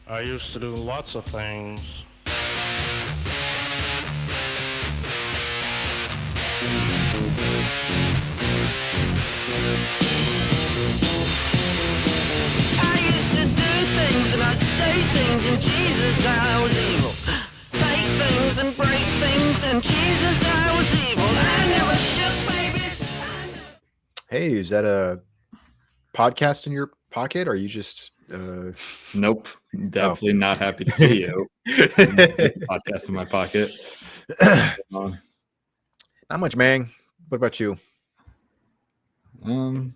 I used to do lots of things. I used to do things and I'd say things and Jesus, I was evil. Take things and break things and Jesus, I was evil. I never shook, baby. Hey, is that a podcast in your pocket? Or are you just Nope, definitely not happy to see you. This podcast in my pocket. Not much, man. What about you? Looking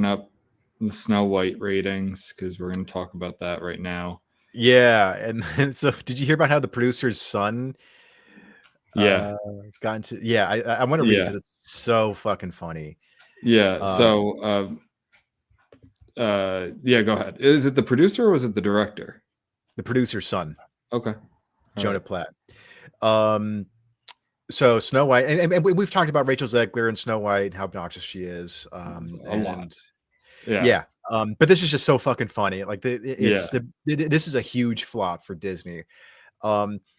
up the Snow White ratings because we're going to talk about that right now. Yeah, and so did you hear about how the producer's son got into? Yeah, I want to read it because it's so fucking funny. Yeah. Go ahead. Is it the producer or was it the director? The producer's son. Okay. Jonah Platt. So Snow White, and we've talked about Rachel Zegler and Snow White, how obnoxious she is. A lot. Yeah. But this is just so fucking funny. Like this is a huge flop for Disney.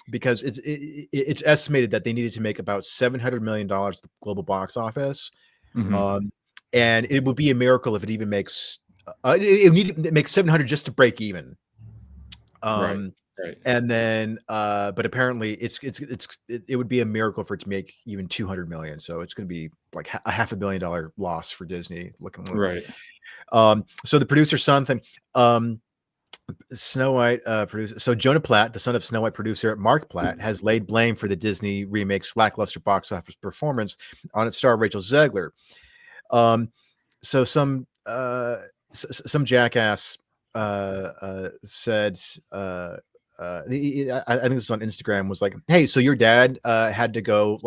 Because it's estimated that they needed to make about $700 million at the global box office. Mm-hmm. And it would be a miracle if it even makes it need to make 700 just to break even. Right. And then but apparently it would be a miracle for it to make even 200 million. So it's going to be like a $500 million loss for Disney looking right. So the producer's son thing, Snow White producer. So Jonah Platt, the son of Snow White producer Mark Platt, has laid blame for the Disney remake's lackluster box office performance on its star Rachel Zegler. So some jackass said, I think this is on Instagram, was like, hey, so your dad had to go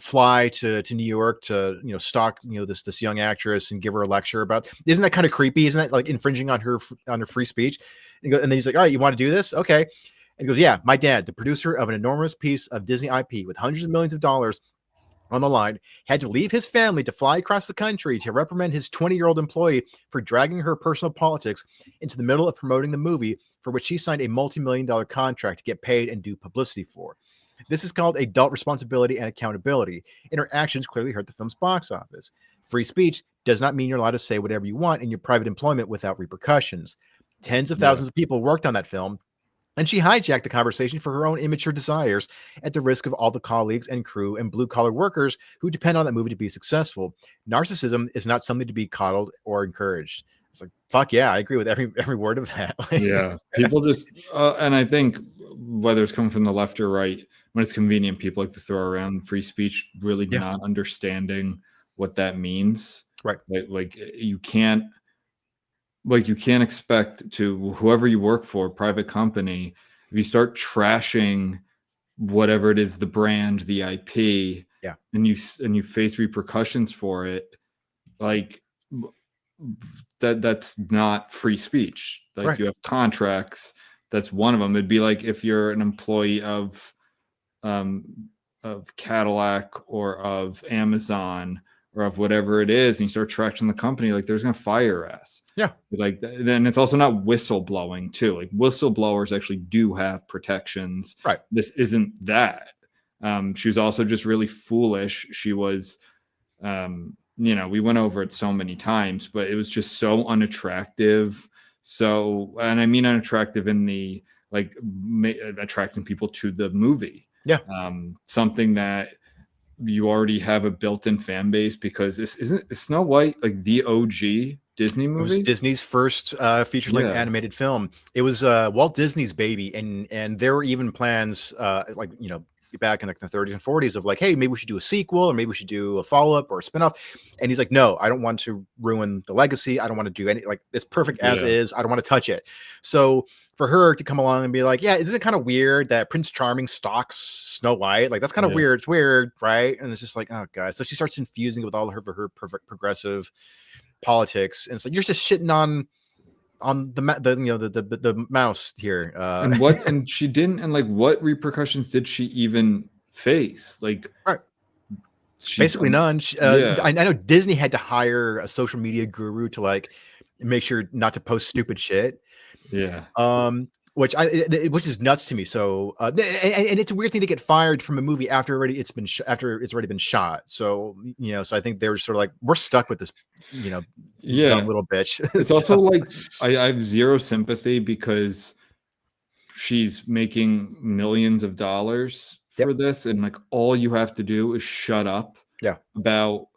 fly to New York to stalk this young actress and give her a lecture about, isn't that kind of creepy? Isn't that like infringing on her free speech? And then he's like, all right, you want to do this? Okay. And he goes, yeah, my dad, the producer of an enormous piece of Disney IP with hundreds of millions of dollars on the line, had to leave his family to fly across the country to reprimand his 20-year-old employee for dragging her personal politics into the middle of promoting the movie for which she signed a multi-million-dollar contract to get paid and do publicity for. This is called adult responsibility and accountability, and her actions clearly hurt the film's box office. Free speech does not mean you're allowed to say whatever you want in your private employment without repercussions. Tens of thousands of people worked on that film, and she hijacked the conversation for her own immature desires at the risk of all the colleagues and crew and blue-collar workers who depend on that movie to be successful. Narcissism is not something to be coddled or encouraged. It's like, fuck yeah, I agree with every word of that. Yeah, people just, and I think whether it's coming from the left or right, when it's convenient, people like to throw around free speech, really not understanding what that means. Right. Like you can't expect to, whoever you work for, private company, if you start trashing whatever it is, the brand, the IP, and you face repercussions for it, like that's not free speech. Like you have contracts. That's one of them. It'd be like if you're an employee of Cadillac or of Amazon or of whatever it is, and you start trashing the company, like there's gonna fire your ass. Yeah. Like then it's also not whistleblowing too. Like whistleblowers actually do have protections. Right. This isn't that. She was also just really foolish. She was, we went over it so many times, but it was just so unattractive. So, and I mean unattractive in the attracting people to the movie. Yeah. Something that you already have a built-in fan base, because isn't Snow White like the OG Disney movie? It was Disney's first feature-length animated film. It was Walt Disney's baby, and there were even plans back in like the 30s and 40s of like, hey, maybe we should do a sequel, or maybe we should do a follow-up or a spin-off. And he's like, no, I don't want to ruin the legacy. I don't want to do any, like, it's perfect as is. I don't want to touch it. So for her to come along and be like, yeah, isn't it kind of weird that Prince Charming stalks Snow White? Like, that's kind of weird. It's weird, right? And it's just like, oh god. So she starts infusing it with all her progressive politics, and it's like, you're just shitting on the mouse here. And she didn't, and like what repercussions did she even face? Like, Basically none. Yeah. I know Disney had to hire a social media guru to like make sure not to post stupid shit. Yeah. Which is nuts to me. So, and it's a weird thing to get fired from a movie after it's already been shot. So, so I think they were sort of like, we're stuck with this, dumb little bitch. It's also like I have zero sympathy because she's making millions of dollars for this, and like all you have to do is shut up about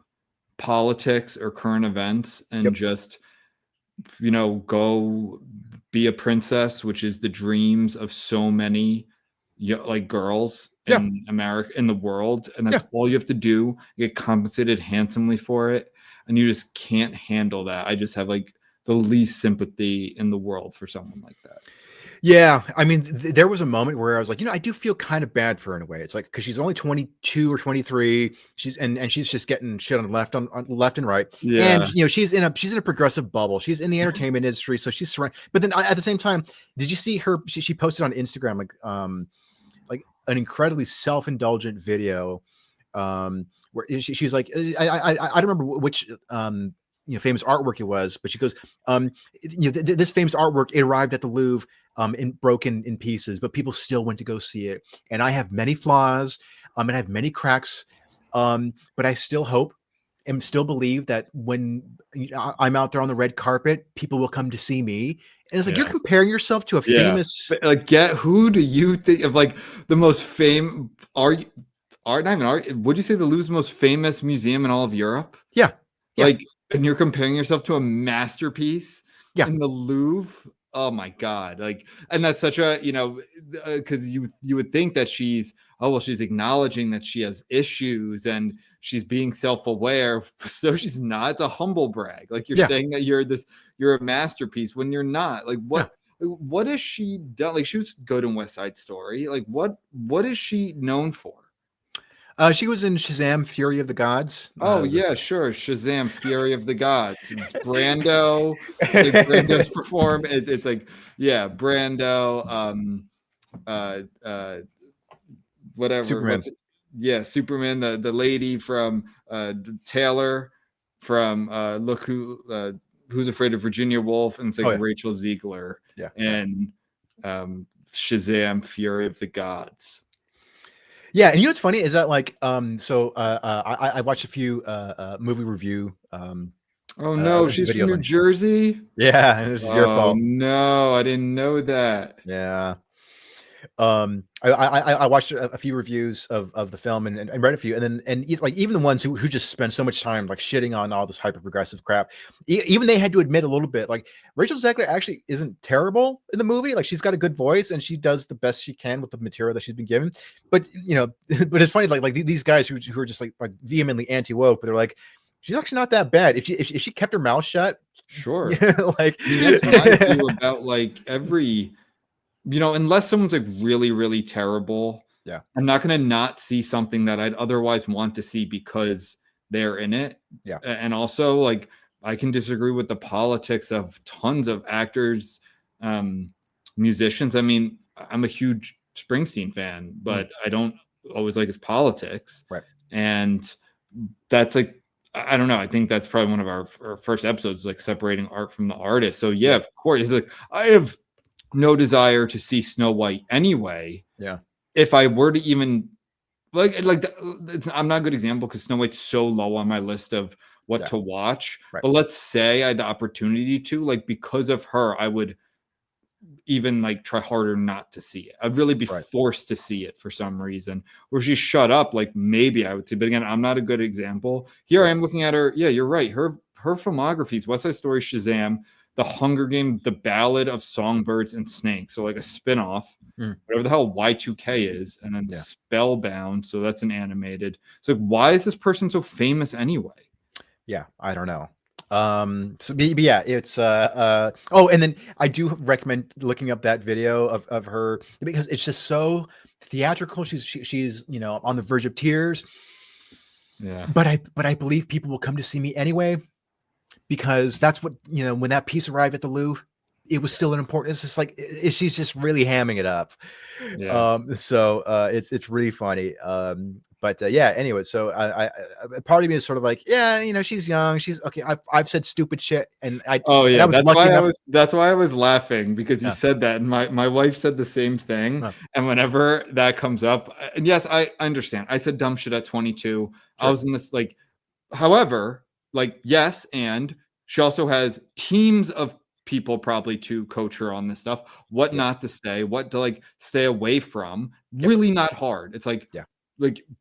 politics or current events and just go be a princess, which is the dreams of so many like girls in America, in the world, and that's all you have to do. You get compensated handsomely for it, and you just can't handle that. I just have like the least sympathy in the world for someone like that. Yeah, I mean, there was a moment where I was like, I do feel kind of bad for her in a way. It's like because she's only 22 or 23, she's just getting shit on left and right. Yeah, and she's in a progressive bubble. She's in the entertainment industry, so she's surrounded. But then at the same time, did you see her? She posted on Instagram like an incredibly self-indulgent video, where she's like, I don't remember which famous artwork it was, but she goes, this famous artwork, it arrived at the Louvre broken in pieces, but people still went to go see it. And I have many flaws, and I have many cracks, but I still hope and still believe that when I'm out there on the red carpet, people will come to see me. And it's like, you're comparing yourself to a famous, but, like, who do you think of like the most famous would you say the Louvre's most famous museum in all of Europe? Yeah. Like, and you're comparing yourself to a masterpiece in the Louvre. Oh my God. Like, and that's such a, because you would think that she's acknowledging that she has issues and she's being self-aware. So she's not. It's a humble brag. Like, you're saying that you're a masterpiece when you're not. Like, what has she done? Like, she was good in West Side Story. Like, what is she known for? She was in Shazam! Fury of the Gods. Oh yeah, sure. Shazam! Fury of the Gods. Brando's perform. It's like, Brando. Whatever. Superman. Superman. The lady from Taylor from Look Who's Afraid of Virginia Woolf, and it's like Rachel Zegler. Yeah. And Shazam! Fury of the Gods. Yeah, and what's funny is that like I watched a few movie review. Oh no, she's from New Jersey. Yeah, and this is your fault. No, I didn't know that. Yeah. I watched a few reviews of the film and read a few, and like even the ones who just spend so much time like shitting on all this hyper progressive crap, even they had to admit a little bit like Rachel Zegler actually isn't terrible in the movie. Like, she's got a good voice and she does the best she can with the material that she's been given. But but it's funny like these guys who are just like vehemently anti woke, but they're like, she's actually not that bad if she kept her mouth shut. Sure. Like, that's my view about like every. Unless someone's like really, really terrible, I'm not going to not see something that I'd otherwise want to see because they're in it. Yeah. And also, like, I can disagree with the politics of tons of actors, musicians. I mean, I'm a huge Springsteen fan, but I don't always like his politics. Right. And that's like, I don't know. I think that's probably one of our first episodes, like separating art from the artist. So yeah, of course, it's like I have no desire to see Snow White anyway. Yeah. If I were to even I'm not a good example because Snow White's so low on my list of what to watch. Right. But let's say I had the opportunity to, like, because of her, I would even like try harder not to see it. I'd really be forced to see it for some reason. Or she's shut up, like maybe I would see. But again, I'm not a good example. Here I am looking at her. Yeah, you're right. Her filmography is West Side Story, Shazam, The Hunger Game, The Ballad of Songbirds and Snakes. So like a spinoff, whatever the hell Y2K is, and then Spellbound. So that's an animated. So why is this person so famous anyway? Yeah, I don't know. So yeah, it's and then I do recommend looking up that video of her because it's just so theatrical. She's on the verge of tears. Yeah. But I believe people will come to see me anyway, because that's what, when that piece arrived at the Louvre, it was still an important, it's just like, she's just really hamming it up. Yeah. So it's really funny. But yeah, anyway, so I part of me is sort of like, yeah, she's young, she's okay. I've said stupid shit, and I yeah, was lucky enough. that's why I was laughing, because you Yeah. said that, and my wife said the same thing. Huh. And whenever that comes up, and yes, I understand. I said dumb shit at 22. I Sure. was in this however, yes, and she also has teams of people probably to coach her on this stuff, what Yeah. not to say, what to stay away from. Yep. Really not hard. It's Yeah.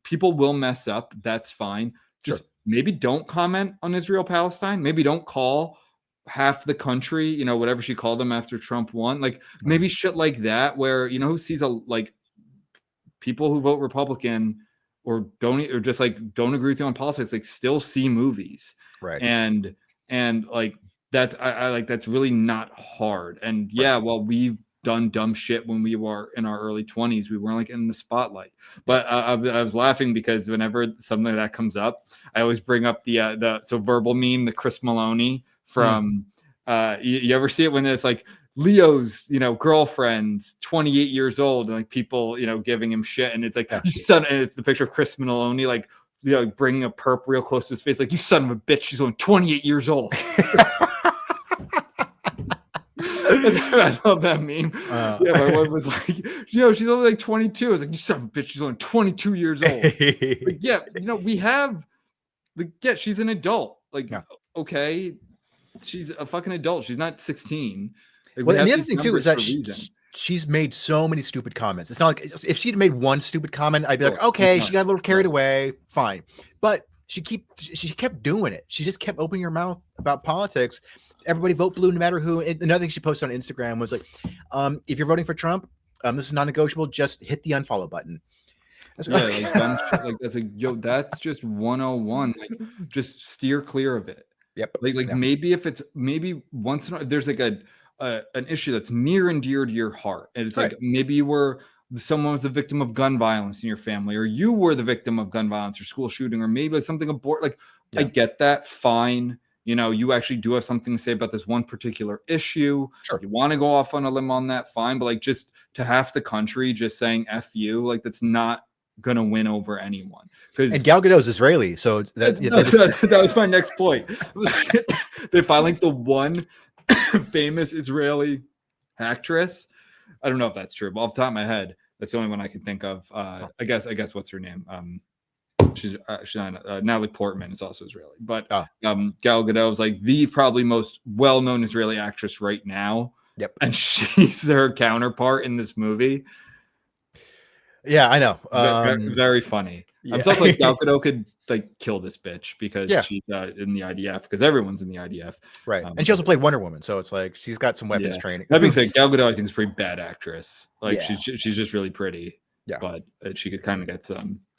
People will mess up. That's fine. Just maybe don't comment on Israel Palestine. Maybe don't call half the country, whatever she called them after Trump won. Maybe shit like that, where who sees people who vote Republican or don't don't agree with you on politics, still see movies. Right. And that's I that's really not hard. And yeah, well, we've done dumb shit when we were in our early 20s. We weren't in the spotlight. But I was laughing because whenever something like that comes up, I always bring up the verbal meme, the Chris Maloney from you ever see it when it's Leo's, girlfriend's 28 years old, and people, giving him shit, and it's you son, and it's the picture of Chris Maloney, bringing a perp real close to his face, you son of a bitch, she's only 28 years old. I love that meme. Yeah, my wife was she's only 22. I was you son of a bitch, she's only 22 years old. Yeah, we have she's an adult. Okay, she's a fucking adult. She's not 16. Well, and the other thing too is that she's made so many stupid comments. It's not if she'd made one stupid comment, I'd be okay, she got a little carried away, fine. But she kept doing it. She just kept opening her mouth about politics. Everybody vote blue no matter who. And another thing she posted on Instagram was if you're voting for Trump, this is non-negotiable. Just hit the unfollow button. That's that's just 101. Just steer clear of it. Yep. Maybe if it's once in a, there's an issue that's near and dear to your heart, and it's maybe you were someone was the victim of gun violence in your family, or you were the victim of gun violence or school shooting, or maybe something I get that, fine. You actually do have something to say about this one particular issue. Sure. You want to go off on a limb on that, fine. But just to half the country just saying F you, that's not gonna win over anyone. And Gal Gadot's Israeli, so that was my next point. They find the one famous Israeli actress. I don't know if that's true, but off the top of my head, that's the only one I can think of. I guess what's her name? She's not, Natalie Portman is also Israeli, but Gal Gadot is the probably most well-known Israeli actress right now. Yep, and she's her counterpart in this movie. Yeah, I know. Very funny. Yeah. I'm so Gal Gadot could kill this bitch because she's in the IDF, because everyone's in the IDF, right? And she also played Wonder Woman, so it's she's got some weapons training. That being said, Gal Gadot I think is a pretty bad actress. She's just really pretty. Yeah, but she could kind of get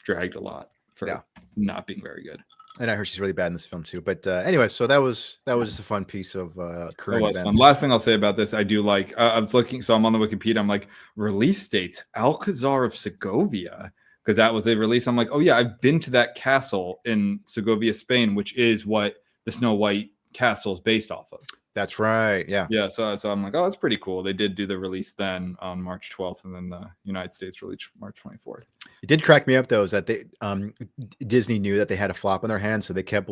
dragged a lot for not being very good. And I heard she's really bad in this film too. But anyway, so that was just a fun piece of current events. Fun. Last thing I'll say about this, I do I was looking, so I'm on the Wikipedia. I'm release dates, Alcazar of Segovia, because that was a release. I'm oh yeah, I've been to that castle in Segovia, Spain, which is what the Snow White castle is based off of. That's right. Yeah. Yeah. So I'm oh, that's pretty cool. They did do the release then on March 12th, and then the United States released March 24th. It did crack me up though, is that they Disney knew that they had a flop on their hands, so they kept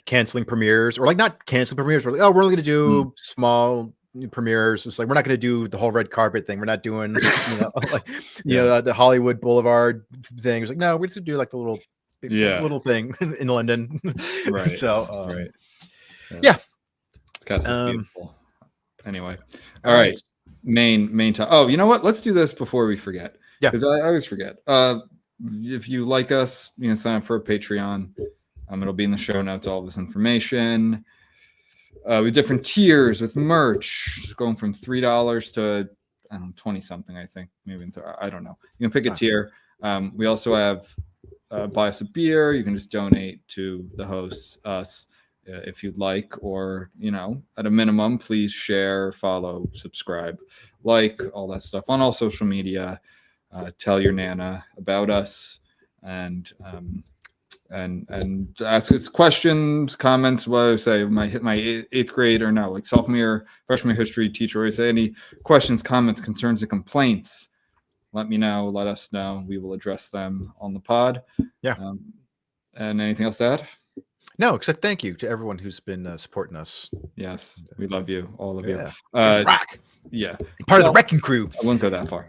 canceling premieres, or not canceling premieres. We're we're only going to do small premieres. It's we're not going to do the whole red carpet thing. We're not doing the Hollywood Boulevard thing. It's no, we're just going to do the little thing in London. Right. So right. Yeah. It's beautiful. Anyway. All right. Main time. Oh, you know what? Let's do this before we forget. Yeah. Because I always forget. If you like us, sign up for a Patreon. It'll be in the show notes, all this information. We have different tiers with merch, going from $3 to 20 something, I think. Maybe I don't know. You can pick a tier. We also have buy us a beer. You can just donate to the hosts, us, if you'd like, or at a minimum, please share, follow, subscribe, all that stuff on all social media. Tell your nana about us, and ask us questions, comments. What I say, my eighth grade or no, sophomore, freshman history teacher always say, any questions, comments, concerns, and complaints, let me know. Let us know. We will address them on the pod. Yeah. And anything else to add? No, except thank you to everyone who's been supporting us. Yes, we love you, all of Yeah. you. Rock. Yeah, Part of the wrecking crew. I wouldn't go that far.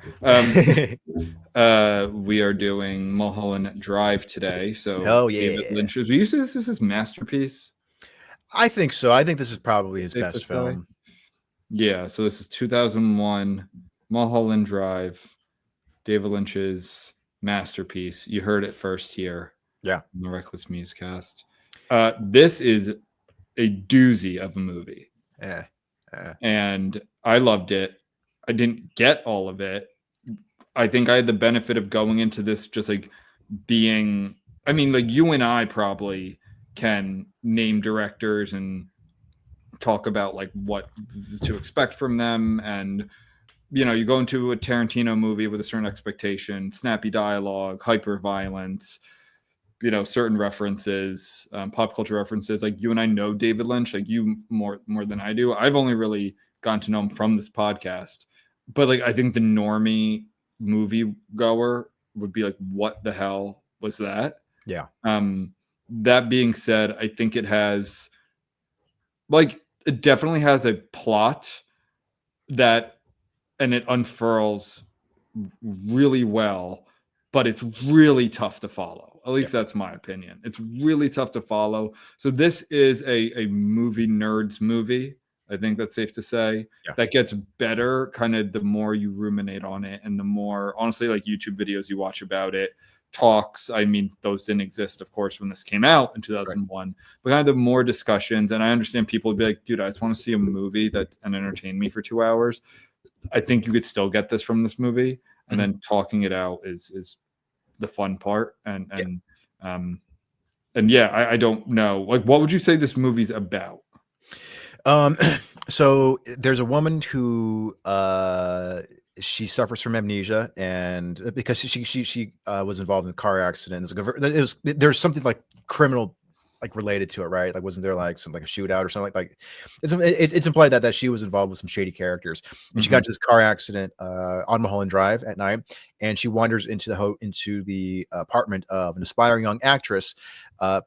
We are doing Mulholland Drive today. So Oh, yeah. David Lynch. Do you say this is his masterpiece? I think so. I think this is probably his Safe to best say? film. Yeah, so this is 2001, Mulholland Drive, David Lynch's masterpiece. You heard it first here. Yeah. In the Reckless Musecast. This is a doozy of a movie. Yeah. And I loved it. I didn't get all of it. I think I had the benefit of going into this just like being, I mean, like you and I probably can name directors and talk about like what to expect from them. And, you know, you go into a Tarantino movie with a certain expectation, snappy dialogue, hyper violence, you know, certain references, pop culture references. Like you and I know David Lynch, like you more than I do. I've only really gotten to know him from this podcast, but like I think the normie movie goer would be like, what the hell was that? Yeah. That being said, I think it has like, it definitely has a plot that, and it unfurls really well, but it's really tough to follow. At least that's my opinion. It's really tough to follow. So this is a movie nerds movie. I think that's safe to say. Yeah. That gets better kind of the more you ruminate on it and the more, honestly, like YouTube videos you watch about it, talks. I mean, those didn't exist, of course, when this came out in 2001. Right. But kind of the more discussions, and I understand people would be like, dude, I just want to see a movie that and entertain me for 2 hours. I think you could still get this from this movie. And then talking it out is the fun part. And yeah, I don't know. Like, what would you say this movie's about? So there's a woman who she suffers from amnesia, and because she was involved in a car accident. There's something like criminal like related to it, right? Like, wasn't there like some like a shootout or something like it's implied that she was involved with some shady characters, and she got to this car accident on Mulholland Drive at night, and she wanders into the apartment of an aspiring young actress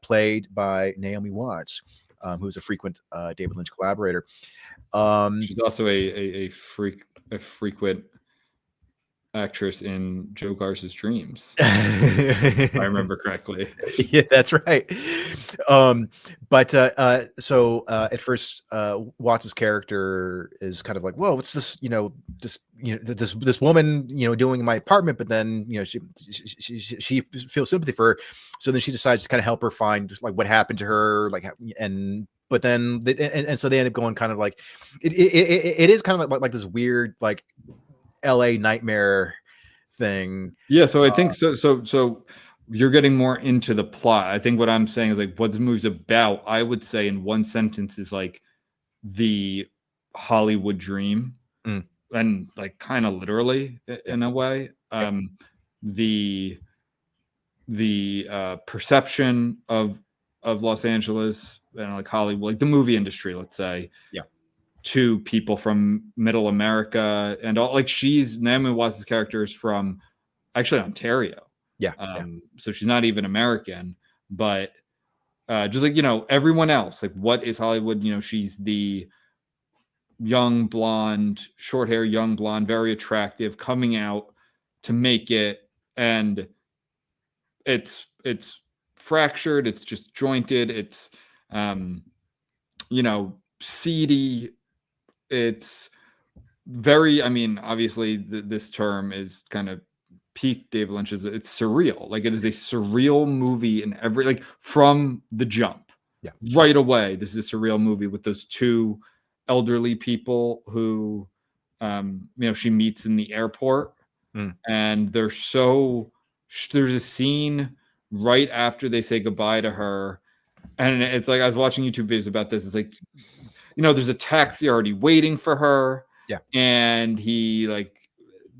played by Naomi Watts, who's a frequent David Lynch collaborator. She's also a frequent actress in Joe Garza's Dreams. If I remember correctly. Yeah, that's right. So at first, Watts' character is kind of like, whoa, what's this? This woman, doing in my apartment. But then, she feels sympathy for her. So then she decides to kind of help her find like what happened to her, but then so they end up going kind of like it is kind of like this weird like LA nightmare thing. Yeah, so I think so you're getting more into the plot. I think what I'm saying is like what this movie's about, I would say in one sentence, is like the Hollywood dream. And like kind of literally in a way. The perception of Los Angeles and like Hollywood, like the movie industry, let's say. Yeah. To people from middle America and all, like Naomi Watts' character is from actually Ontario. Yeah. So she's not even American, but just like, everyone else, like what is Hollywood? She's the young blonde, short hair, young blonde, very attractive, coming out to make it. And it's fractured. It's just jointed. It's, seedy. It's very, obviously this term is kind of peak David Lynch's. It's surreal. Like it is a surreal movie in every, like from the jump. Yeah. Right away, this is a surreal movie with those two elderly people who, she meets in the airport. And there's a scene right after they say goodbye to her. And it's like, I was watching YouTube videos about this. It's like, there's a taxi already waiting for her. Yeah. And he like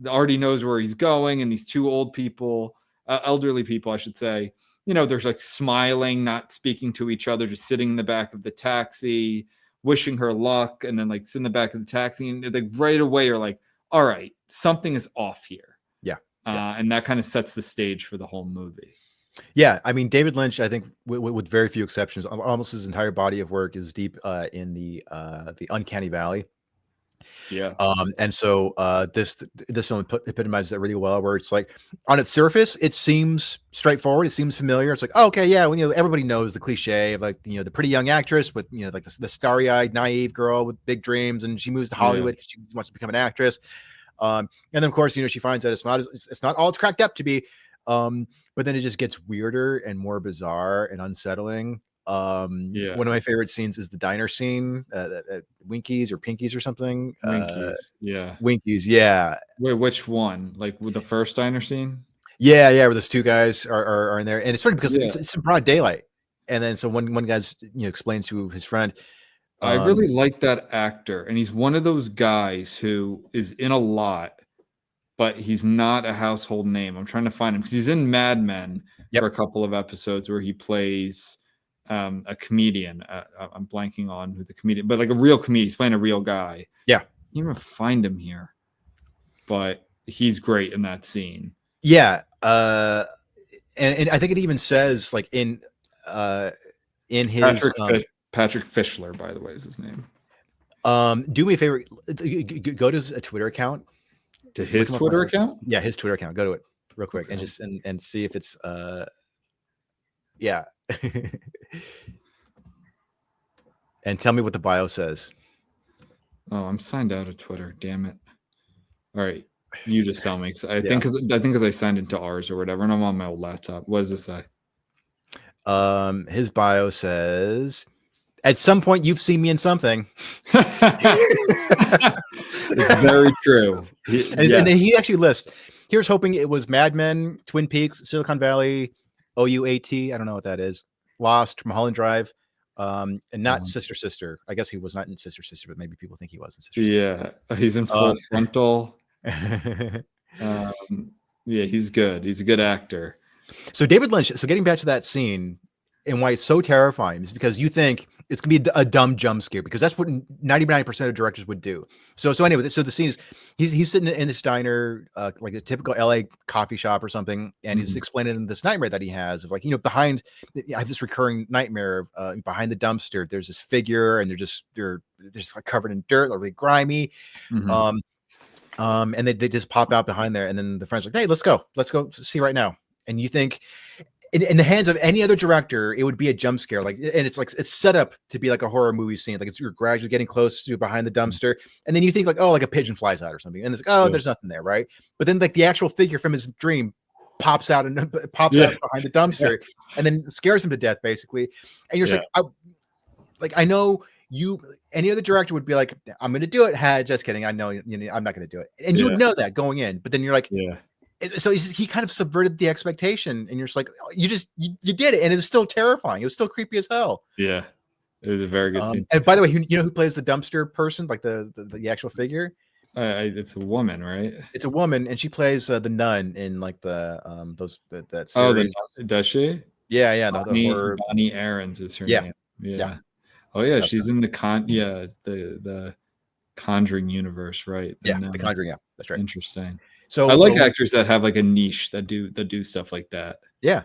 already knows where he's going. And these two old people, elderly people, I should say, there's like smiling, not speaking to each other, just sitting in the back of the taxi, wishing her luck. And then like sit in the back of the taxi and like right away you're like, all right, something is off here. Yeah. and that kind of sets the stage for the whole movie. Yeah, I mean, David Lynch, I think, with very few exceptions, almost his entire body of work is deep in the uncanny valley. Yeah. And so this one epitomizes that really well, where it's like on its surface, it seems straightforward, it seems familiar. It's like, oh, okay, yeah, well, everybody knows the cliche of like the pretty young actress with like the starry-eyed, naive girl with big dreams, and she moves to Hollywood because she wants to become an actress. And then of course, she finds out it's not all it's cracked up to be. But then it just gets weirder and more bizarre and unsettling. One of my favorite scenes is the diner scene at Winkies or Pinkies or something. Winkies, Winkies, yeah. Wait, which one? Like with the first diner scene? Yeah, where those two guys are in there, and it's funny because it's in broad daylight, and then so one guy's explains to his friend. I really like that actor, and he's one of those guys who is in a lot, but he's not a household name. I'm trying to find him because he's in Mad Men for a couple of episodes where he plays a comedian. I'm blanking on who the comedian, but like a real comedian. He's playing a real guy. Yeah. I can't even find him here, but he's great in that scene. Yeah. And I think it even says like in his Patrick Fischler, by the way, is his name. Do me a favor, go to his Twitter account. To his Twitter account? Yeah, his Twitter account. Go to it real quick and just and see if it's yeah. And tell me what the bio says. Oh, I'm signed out of Twitter. Damn it. All right. You just tell me. I think because I signed into ours or whatever, and I'm on my old laptop. What does it say? His bio says, at some point you've seen me in something. It's very true. And then he actually lists, here's hoping it was Mad Men, Twin Peaks, Silicon Valley, OUAT, I don't know what that is, Lost, Mulholland Drive, and not Sister. I guess he was not in Sister, but maybe people think he was in Sister. Yeah, he's in Full Frontal. Yeah, he's good. He's a good actor. So David Lynch, so getting back to that scene and why it's so terrifying is because you think it's gonna be a dumb jump scare, because that's what 99% of directors would do. So anyway, so the scene is he's sitting in this diner, like a typical LA coffee shop or something, and he's explaining this nightmare that he has of like, behind, I have this recurring nightmare of behind the dumpster, there's this figure and they're just like covered in dirt, or really grimy. And they just pop out behind there, and then the friend's like, hey, let's go see right now. And you think in the hands of any other director, it would be a jump scare, like, and it's like it's set up to be like a horror movie scene, like you're gradually getting close to behind the dumpster, and then you think like, oh, like a pigeon flies out or something, and it's like, oh, there's nothing there, right? But then like the actual figure from his dream pops out out behind the dumpster, and then scares him to death, basically. And you're just like, I know you, any other director would be like, I'm going to do it. Just kidding. I know, I'm not going to do it, and you would know that going in, but then you're like, so he kind of subverted the expectation, and you're just like, you did it, and it was still terrifying. It was still creepy as hell. Yeah, it was a very good scene. And by the way, who plays the dumpster person, like the actual figure? It's a woman, right? It's a woman, and she plays the nun in like that series. Oh, does she? Yeah. Bonnie Aarons is her name. Yeah. Oh yeah, she's in the Conjuring universe, right? The Conjuring. Yeah, that's right. Interesting. So I like actors that have like a niche that do stuff like that. Yeah.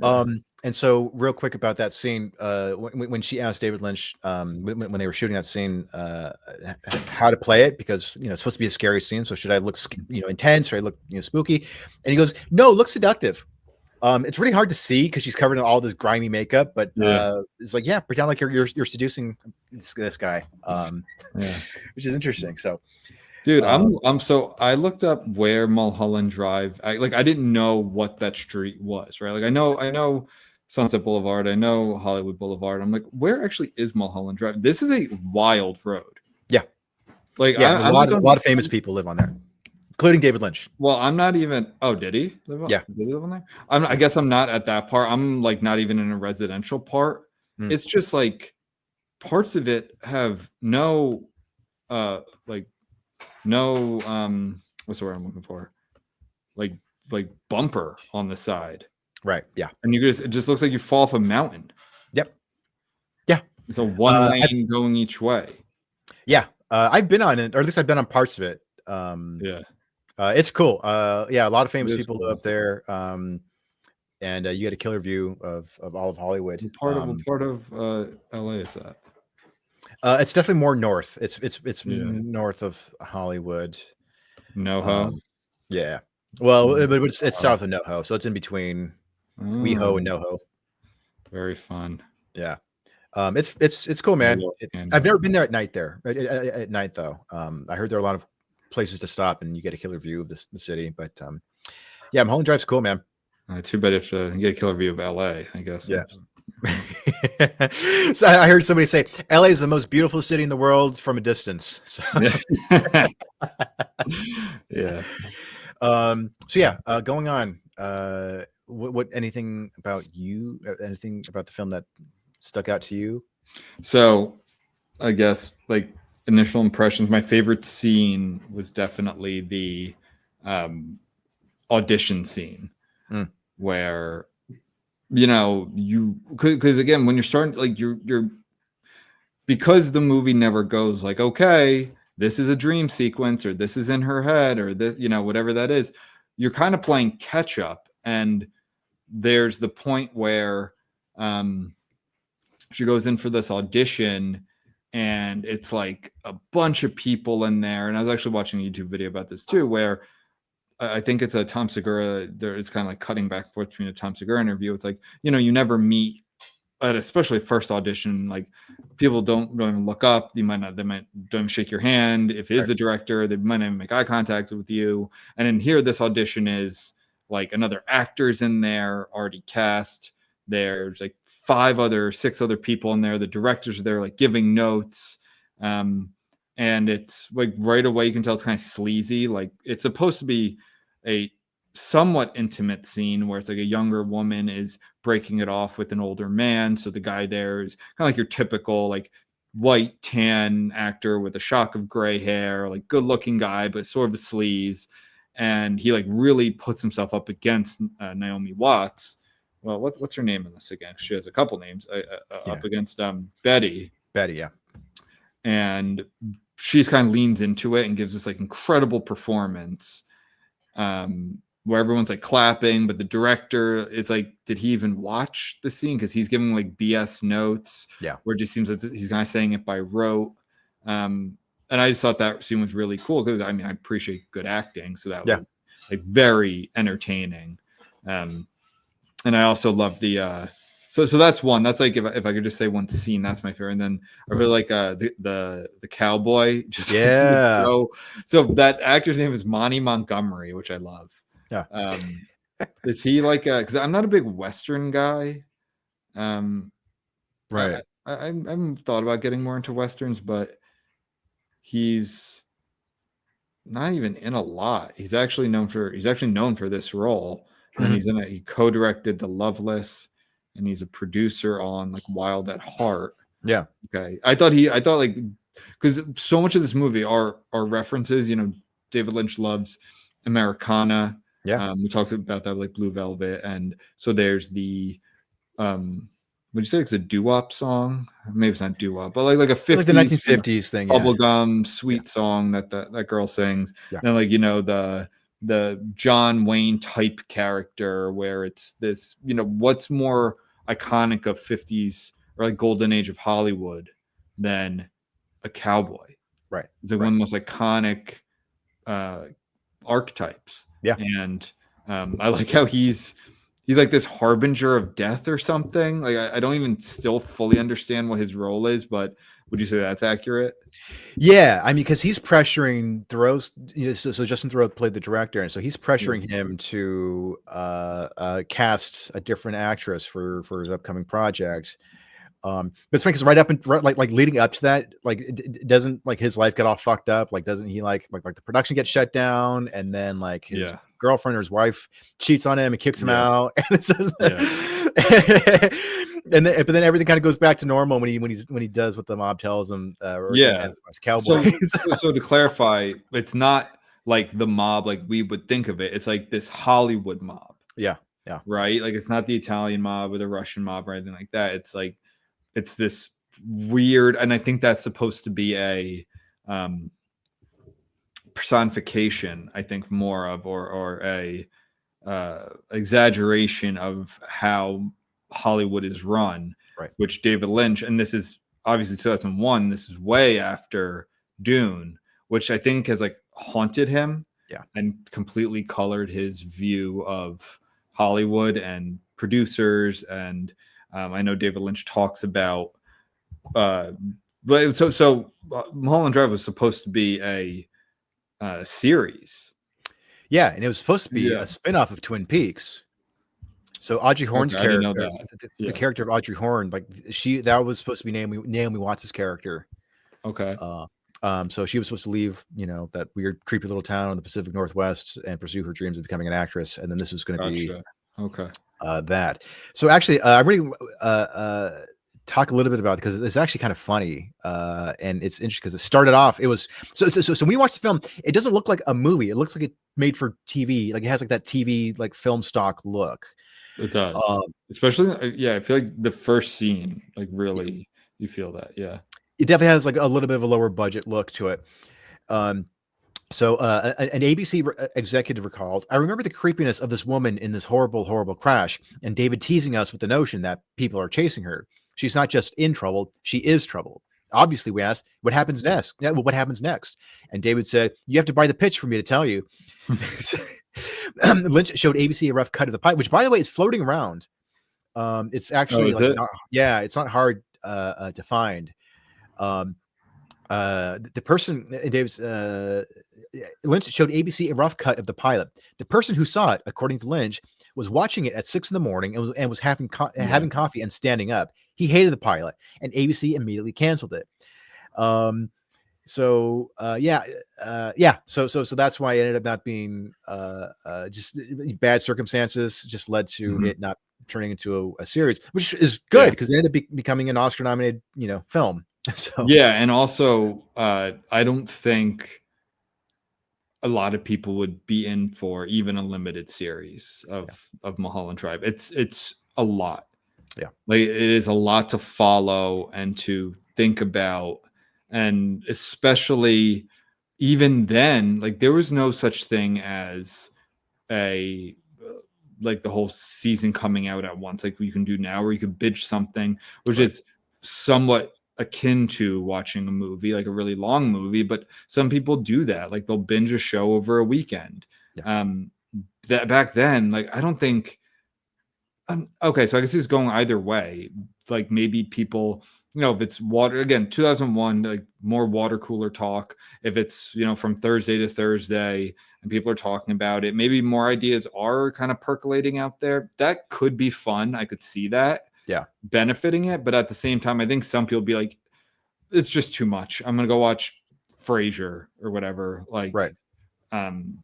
And so real quick about that scene, when she asked David Lynch, when they were shooting that scene, how to play it, because it's supposed to be a scary scene. So should I look intense, or I look spooky? And he goes, no, look seductive. It's really hard to see because she's covered in all this grimy makeup, but it's like, pretend like you're seducing this guy, which is interesting. So. Dude, I looked up where Mulholland Drive. I didn't know what that street was, right? Like I know Sunset Boulevard, I know Hollywood Boulevard. I'm like, where actually is Mulholland Drive? This is a wild road. Yeah, a lot of famous people live on there, including David Lynch. Well, I'm not even. Oh, did he live on? Yeah, did he live on there? I guess I'm not at that part. I'm like not even in a residential part. It's just like parts of it have no what's the word I'm looking for? Like bumper on the side. Right. Yeah. And it just looks like you fall off a mountain. Yep. Yeah. It's a one lane going each way. Yeah. I've been on it, or at least I've been on parts of it. It's cool. Yeah, a lot of famous It is people cool. live up there. And you get a killer view of all of Hollywood. What part of LA is that? It's definitely more north. It's Yeah. north of Hollywood. NoHo. Yeah. Well, Mm. but it's south of NoHo, so it's in between WeHo and NoHo. Very fun. Yeah. It's cool, man. I've never been there at night at night though. I heard there are a lot of places to stop and you get a killer view of the city. But yeah, Mulholland Drive's cool, man. Too bad you have to get a killer view of LA, I guess. Yeah. So I heard somebody say LA is the most beautiful city in the world from a distance. So. Yeah. So yeah, going on. What anything about you? Anything about the film that stuck out to you? So, I guess like initial impressions. My favorite scene was definitely the audition scene, where because again, when you're starting, like you're because the movie never goes like, okay, this is a dream sequence or this is in her head or this, whatever that is, you're kind of playing catch up. And there's the point where she goes in for this audition and it's like a bunch of people in there. And I was actually watching a YouTube video about this too, where I think it's a Tom Segura. It's kind of like cutting back and forth between a Tom Segura interview. It's like, you never meet at especially first audition, like people don't even look up. They might don't shake your hand. If it is the director, they might not even make eye contact with you. And in here, this audition is like another actor's in there, already cast. There's like 6 other people in there. The directors are there, like giving notes. And it's like right away you can tell it's kind of sleazy. Like it's supposed to be a somewhat intimate scene where it's like a younger woman is breaking it off with an older man. So the guy there is kind of like your typical like white tan actor with a shock of gray hair, like good looking guy, but sort of a sleaze. And he like really puts himself up against Naomi Watts. Well, what's her name in this again? She has a couple names up against Betty. Betty, yeah. And she's kind of leans into it and gives this like incredible performance where everyone's like clapping, but the director, it's like, did he even watch the scene? Because he's giving like BS notes. Yeah. Where it just seems like he's kind of saying it by rote. And I just thought that scene was really cool because I appreciate good acting. So that was like very entertaining. And I also love the so that's one. That's like if I could just say one scene, that's my favorite. And then I really like the cowboy. Just so that actor's name is Monty Montgomery, which I love. Yeah. Is he like because I'm not a big Western guy. Right. I haven't thought about getting more into Westerns, but he's not even in a lot. He's actually known for this role. And he co-directed The Loveless, and he's a producer on like Wild at Heart. Yeah. Okay. I thought like because so much of this movie are references. David Lynch loves Americana. Yeah. We talked about that like Blue Velvet, and so there's the would you say it's a doo-wop song? Maybe it's not doo-wop, but like a 50s, like the 1950s thing, bubblegum sweet song that girl sings. Yeah. And like the John Wayne type character where it's this, what's more iconic of 50s or like golden age of Hollywood than a cowboy. Right. It's like one of the most iconic archetypes. Yeah. And I like how he's like this harbinger of death or something. Like I don't even still fully understand what his role is, but would you say that's accurate? Yeah, because he's pressuring Thoreau's. So Justin Thoreau played the director, and so he's pressuring him to cast a different actress for his upcoming project. But it's funny because like leading up to that, like doesn't like his life get all fucked up? Like doesn't he like the production gets shut down, and then like his girlfriend or his wife cheats on him and kicks him out, and but then everything kind of goes back to normal when he does what the mob tells him. Cowboy. So to clarify, it's not like the mob like we would think of it. It's like this Hollywood mob. Yeah. Right. Like it's not the Italian mob or the Russian mob or anything like that. It's like it's this weird, and I think that's supposed to be a personification, I think, more of or a exaggeration of how Hollywood is run, Right. which David Lynch, and this is obviously 2001, this is way after Dune, which I think has like haunted him and completely colored his view of Hollywood and producers. And I know David Lynch talks about but Mulholland Drive was supposed to be a series. Yeah, and it was supposed to be a spinoff of Twin Peaks. So Audrey Horne's character, the character of Audrey Horne, like that was supposed to be Naomi Watts' character. Okay. So she was supposed to leave, that weird, creepy little town in the Pacific Northwest and pursue her dreams of becoming an actress. And then this was going to be that. So actually, I really talk a little bit about it because it's actually kind of funny, and it's interesting because it started off. It was so when you watch the film, it doesn't look like a movie. It looks like it made for TV. Like it has like that TV like film stock look. It does, especially I feel like the first scene, like really, you feel that. Yeah, it definitely has like a little bit of a lower budget look to it. So an ABC executive recalled, "I remember the creepiness of this woman in this horrible, horrible crash, and David teasing us with the notion that people are chasing her. She's not just in trouble, she is trouble. Obviously," we asked, "what happens next?" Yeah, well, what happens next? And David said, "You have to buy the pitch for me to tell you." Lynch showed ABC a rough cut of the pilot, which, by the way, is floating around. It's actually it's not hard to find. The person, David's Lynch showed ABC a rough cut of the pilot. The person who saw it, according to Lynch, was watching it at 6 a.m. and was having coffee and standing up. He hated the pilot, and ABC immediately canceled it. So that's why it ended up not being just bad circumstances just led to it not turning into a series, which is good because it ended up becoming an Oscar-nominated film. So and also I don't think a lot of people would be in for even a limited series of Mulholland Drive. It's a lot. Yeah, like it is a lot to follow and to think about, and especially even then, like there was no such thing as a like the whole season coming out at once, like you can do now, where you could binge something, which is somewhat akin to watching a movie, like a really long movie, but some people do that, like they'll binge a show over a weekend. That back then, like I don't think okay, so I guess it's going either way. Like maybe people, if it's water again, 2001, like more water cooler talk. If it's, from Thursday to Thursday and people are talking about it, maybe more ideas are kind of percolating out there. That could be fun. I could see that benefiting it. But at the same time, I think some people be like, it's just too much. I'm going to go watch Frasier or whatever. Like,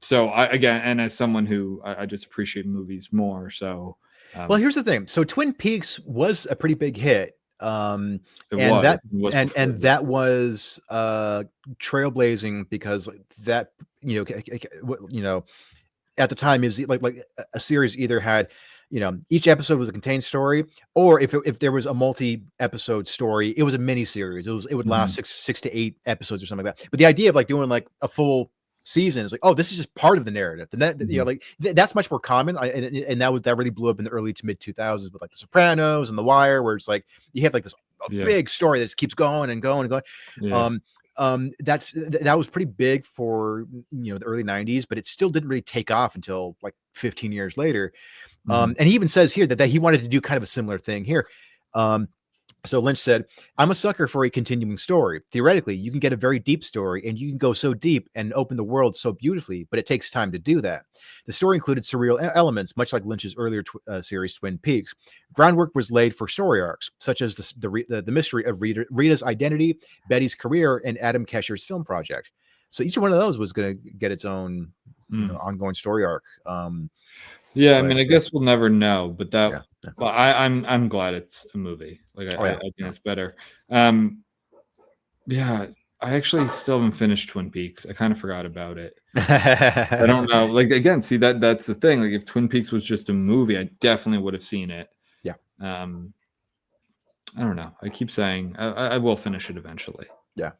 so and as someone who I just appreciate movies more. So, well, here's the thing. So Twin Peaks was a pretty big hit. That was trailblazing because that, at the time is like a series either had, each episode was a contained story, or if there was a multi-episode story, it was a mini series. It would last 6 to 8 episodes or something like that. But the idea of like doing like a full season is like, oh, this is just part of the narrative. That's much more common. And that really blew up in the early to mid 2000s with like The Sopranos and The Wire, where it's like you have like this big story that just keeps going and going and going. That was pretty big for the early 90s, but it still didn't really take off until like 15 years later. And he even says here that he wanted to do kind of a similar thing here. So Lynch said, "I'm a sucker for a continuing story. Theoretically, you can get a very deep story and you can go so deep and open the world so beautifully, but it takes time to do that. The story included surreal elements, much like Lynch's earlier series, Twin Peaks. Groundwork was laid for story arcs, such as the mystery of Rita's identity, Betty's career, and Adam Kesher's film project. So each one of those was going to get its own ongoing story arc." I mean, I guess we'll never know, but that well, I'm glad it's a movie. Like I think it's better. I actually still haven't finished Twin Peaks. I kind of forgot about it. I don't know. Like again, see that's the thing. Like if Twin Peaks was just a movie, I definitely would have seen it. Yeah. I don't know. I keep saying I will finish it eventually. Yeah.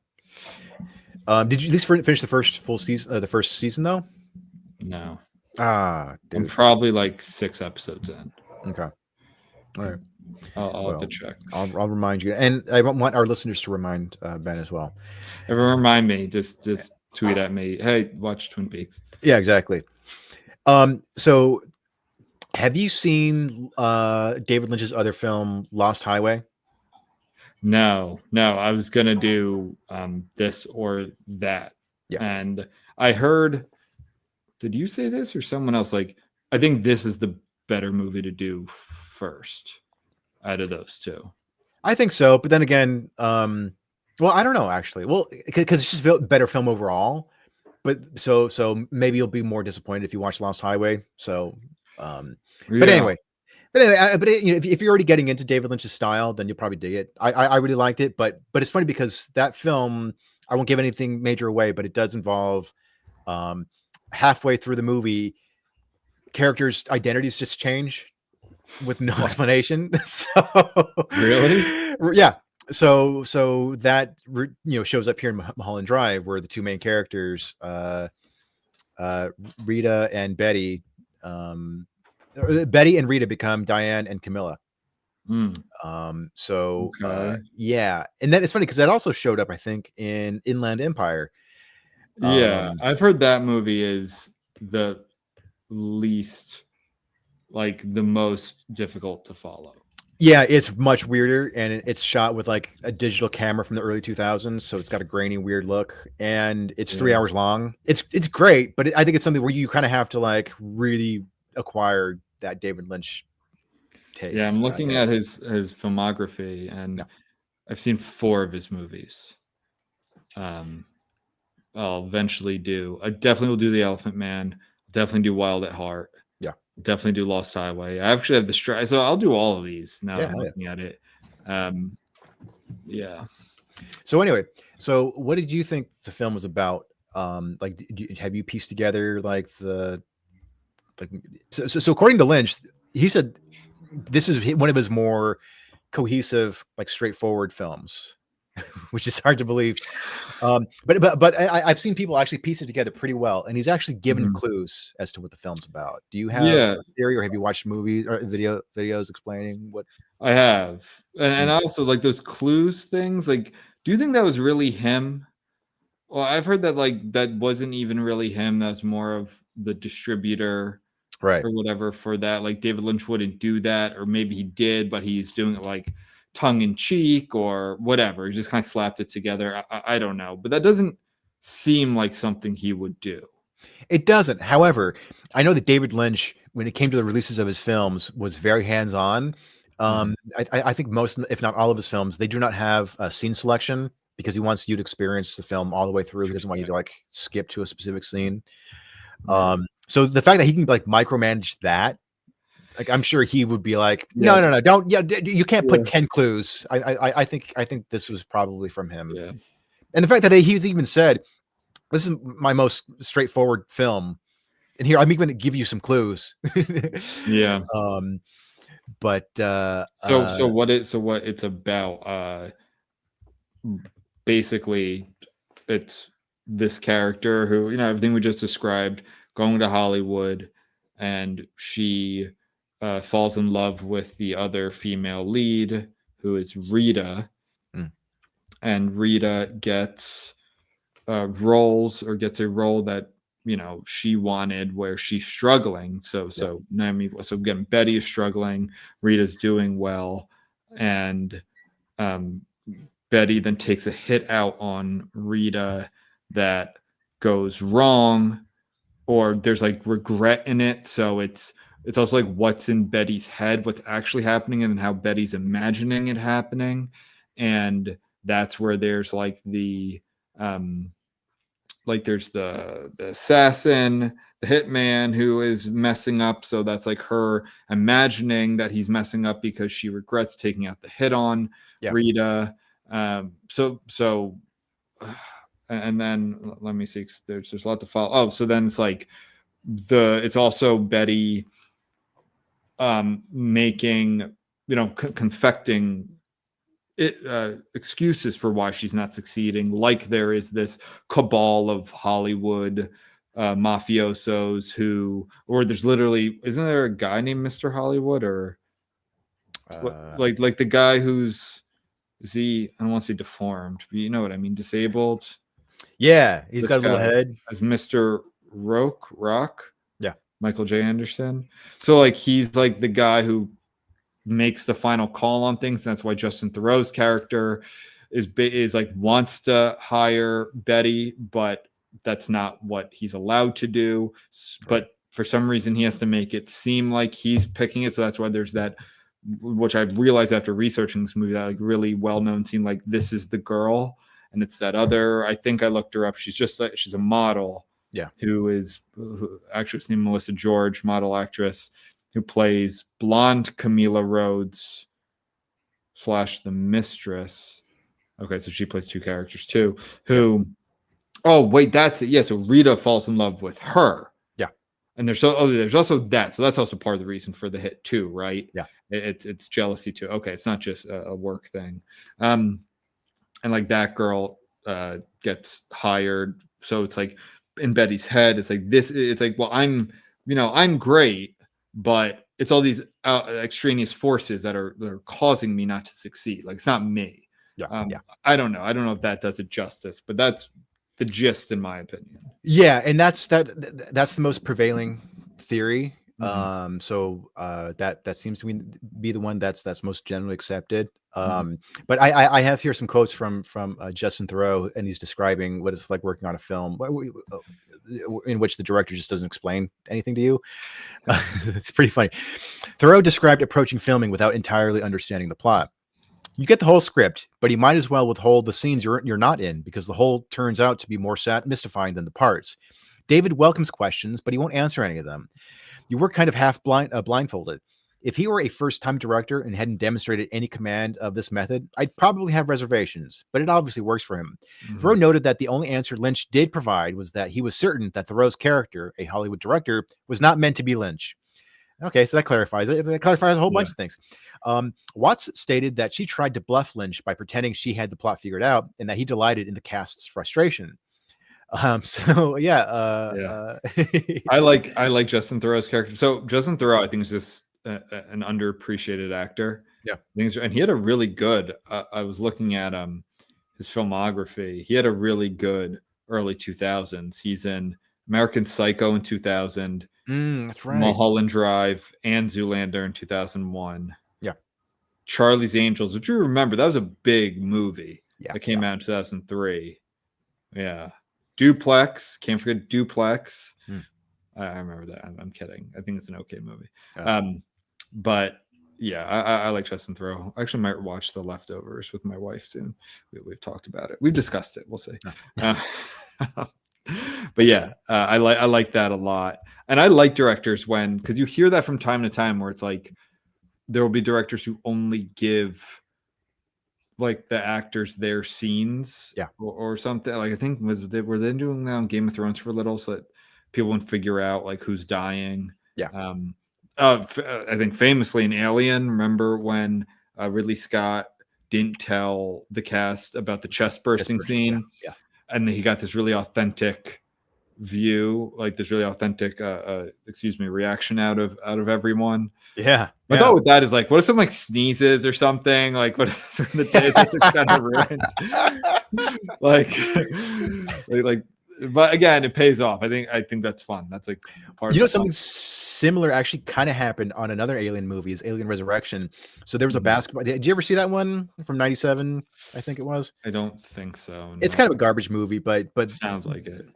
Did you at least finish the first full season? The first season though? No, Ah, I'm dude. probably like 6 episodes in. Okay. All right. I'll have to check. I'll remind you, and I want our listeners to remind Ben as well. Everyone remind me. Just tweet at me. Hey, watch Twin Peaks. Yeah, exactly. So have you seen David Lynch's other film, Lost Highway? No. I was gonna do this or that. Yeah. And I heard. Did you say this or someone else? Like, I think this is the better movie to do first out of those two. I think so, but then again, well, I don't know actually. Well, because it's just a better film overall. But so maybe you'll be more disappointed if you watch Lost Highway. So, but anyway, you know, if you're already getting into David Lynch's style, then you'll probably dig it. I really liked it, but it's funny because that film, I won't give anything major away, but it does involve halfway through the movie, characters' identities just change with no explanation. So Really? yeah. So that shows up here in Mulholland Drive, where the two main characters, Rita and Betty, Betty and Rita become Diane and Camilla. Okay. Yeah, and then it's funny because that also showed up, I think, in Inland Empire. Yeah, I've heard that movie is the least, like the most difficult to follow. Yeah, it's much weirder, and it's shot with like a digital camera from the early 2000s, so it's got a grainy, weird look, and it's 3 hours long. It's great, but I think it's something where you kind of have to like really acquire that David Lynch taste. Yeah, I'm looking at his filmography, and I've seen 4 of his movies. I'll eventually do. I definitely will do The Elephant Man. Definitely do Wild at Heart. Yeah. Definitely do Lost Highway. I actually have the strike, so I'll do all of these now that I'm looking at it. Yeah. So anyway, so what did you think the film was about? Like, have you pieced together like so according to Lynch, he said this is one of his more cohesive, like straightforward films, which is hard to believe. But I've seen people actually piece it together pretty well, and he's actually given clues as to what the film's about. Do you have a theory, or have you watched movies or videos explaining what? I have, and also like those clues things. Like, do you think that was really him? Well, I've heard that like that wasn't even really him. That's more of the distributor, right, or whatever for that. Like David Lynch wouldn't do that, or maybe he did, but he's doing it like tongue in cheek or whatever. He just kind of slapped it together. I don't know, but that doesn't seem like something he would do. It doesn't. However, I know that David Lynch, when it came to the releases of his films, was very hands-on. I think most, if not all of his films, they do not have a scene selection because he wants you to experience the film all the way through. He doesn't want you to like skip to a specific scene. So the fact that he can like micromanage that, like I'm sure he would be like, no, don't, you can't put 10 clues. I think this was probably from him. Yeah. And the fact that he's even said, this is my most straightforward film, and here I'm even going to give you some clues. Yeah. But so what it's about, basically it's this character who, everything we just described, going to Hollywood, and she falls in love with the other female lead, who is Rita. And Rita gets roles, or gets a role that she wanted, where she's struggling. So again, Betty is struggling, Rita's doing well, and Betty then takes a hit out on Rita that goes wrong, or there's like regret in it. So it's also like what's in Betty's head, what's actually happening, and how Betty's imagining it happening. And that's where there's like the there's the assassin, the hitman who is messing up. So that's like her imagining that he's messing up because she regrets taking out the hit on Rita. So and then let me see, there's a lot to follow. So then it's like it's also Betty making, confecting excuses for why she's not succeeding. Like there is this cabal of Hollywood mafiosos or there's literally, isn't there a guy named Mr. Hollywood or like the guy is he, I don't want to say deformed, but you know what I mean, disabled. Yeah, he's This got a little guy head. as Mr. Rock. Yeah. Michael J. Anderson. So like he's like the guy who makes the final call on things. That's why Justin Theroux's character is like wants to hire Betty, but that's not what he's allowed to do. But for some reason, he has to make it seem like he's picking it. So that's why there's that, which I realized after researching this movie, that like really well-known scene, like this is the girl, and it's that other. I think I looked her up. She's just like she's a model. Yeah. Who actress named Melissa George, model actress, who plays blonde Camila Rhodes / the mistress. Okay, so she plays two characters too. Who? Oh wait, that's it. Yeah, so Rita falls in love with her. Yeah, and there's also that. So that's also part of the reason for the hit too, right? Yeah, it's jealousy too. Okay, it's not just a work thing. And like that girl gets hired. So it's like in Betty's head, it's like this. It's like, well, I'm great, but it's all these extraneous forces that are causing me not to succeed. Like it's not me. Yeah. I don't know. I don't know if that does it justice, but that's the gist, in my opinion. Yeah, and that's the most prevailing theory. Mm-hmm. So that seems to be the one that's most generally accepted. But I have here some quotes from Justin Theroux, and he's describing what it's like working on a film in which the director just doesn't explain anything to you. It's pretty funny. Theroux described approaching filming without entirely understanding the plot. You get the whole script, but you might as well withhold the scenes you're not in, because the whole turns out to be more mystifying than the parts. David welcomes questions, but he won't answer any of them. You work kind of half blindfolded. If he were a first-time director and hadn't demonstrated any command of this method, I'd probably have reservations, but it obviously works for him. Theroux noted that the only answer Lynch did provide was that he was certain that Theroux's character, a Hollywood director, was not meant to be Lynch. Okay, so that clarifies it. That clarifies a whole bunch of things. Watts stated that she tried to bluff Lynch by pretending she had the plot figured out, and that he delighted in the cast's frustration. I like Justin Theroux's character. So Justin Theroux, I think, is just an underappreciated actor. Yeah, and he had a really good. I was looking at his filmography. He had a really good early 2000s. He's in American Psycho in 2000. That's right. Mulholland Drive and Zoolander in 2001. Yeah. Charlie's Angels, which you remember, that was a big movie that came out in 2003. Yeah. Duplex, can't forget Duplex. I remember that. I'm kidding. I think it's an okay movie. But yeah, I like Justin Theroux. I actually might watch The Leftovers with my wife soon. We've talked about it. We've discussed it. We'll see. But yeah, I like that a lot. And I like directors because you hear that from time to time where it's like there will be directors who only give like the actors their scenes, or something. Like I think were they doing that on Game of Thrones for a little, so that people wouldn't figure out like who's dying. I think famously in Alien, remember when Ridley Scott didn't tell the cast about the chest bursting scene? And then he got this really authentic view, like this really authentic reaction out of everyone. My thought with that is like, what if someone like sneezes or something, like what if the day that's kind of ruined? like but again, it pays off. I think that's fun. That's like part of something similar actually kind of happened on another Alien movie, is Alien Resurrection. So there was a basketball. Did you ever see that one from '97? I think it was. I don't think so. No. It's kind of a garbage movie, but sounds like it.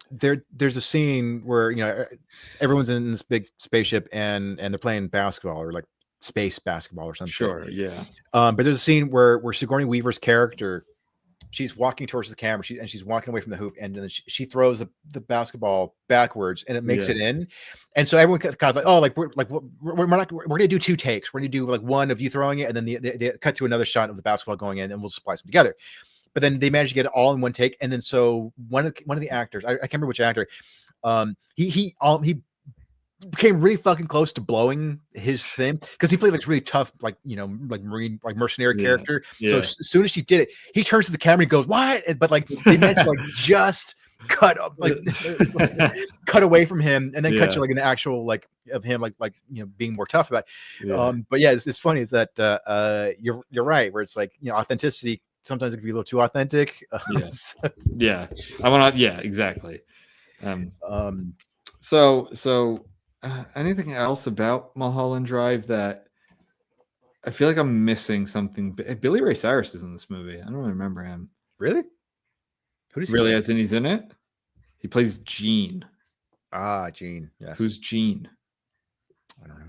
There's a scene where everyone's in this big spaceship and they're playing basketball, or like space basketball or something. Sure, yeah. But there's a scene where Sigourney Weaver's character, she's walking towards the camera, she's walking away from the hoop, and then she throws the basketball backwards, and it makes it in. And so everyone kind of like, oh, we're gonna do two takes. We're gonna do like one of you throwing it, and then they cut to another shot of the basketball going in, and we'll splice them together. But then they managed to get it all in one take. And then so one of the actors, I can't remember which actor, he came really fucking close to blowing his thing because he played like this really tough, like marine, like mercenary character. So as soon as she did it, he turns to the camera and goes, "What?" But like they meant to like just cut up, like, cut away from him, and then cut to like an actual like of him like being more tough about it. But yeah, it's funny is that you're right, where it's like authenticity sometimes it can be a little too authentic. I want to exactly. So anything else about Mulholland Drive that I feel like I'm missing something? Billy Ray Cyrus is in this movie. I don't really remember him. Really? Who does he really? play? As in he's in it? He plays Gene. Gene. Yes. Who's Gene? I don't know.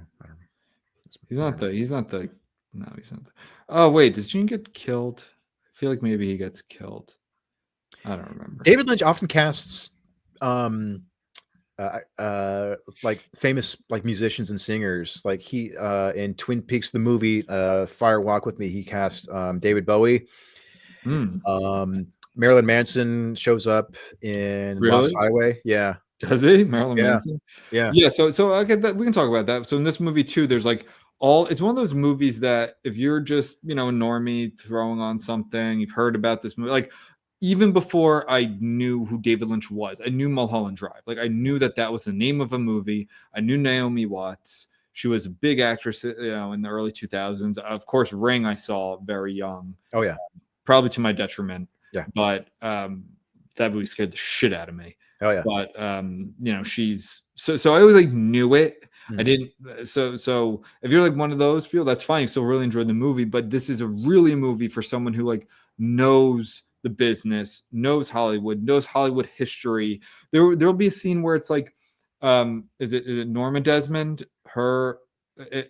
He's not the. No, he's not. Oh wait, does Gene get killed? I feel like maybe he gets killed. I don't remember. David Lynch often casts like famous like musicians and singers. Like he in Twin Peaks the movie Fire Walk with Me, he cast David Bowie. Marilyn Manson shows up in Lost Highway. Yeah. Does he? Marilyn Manson? Yeah. So okay, we can talk about that. So in this movie too, there's like it's one of those movies that if you're just a normie throwing on something, you've heard about this movie, like even before I knew who David Lynch was, I knew Mulholland Drive. Like I knew that was the name of a movie. I knew Naomi Watts. She was a big actress, in the early 2000s. Of course, Ring I saw very young. Oh yeah, probably to my detriment. Yeah, but that movie scared the shit out of me. Oh yeah. But she's so I always like knew it. I didn't. So if you're like one of those people, that's fine. You still really enjoyed the movie, but this is a really movie for someone who like knows the business, knows Hollywood history. There'll be a scene where it's like, is it Norma Desmond, her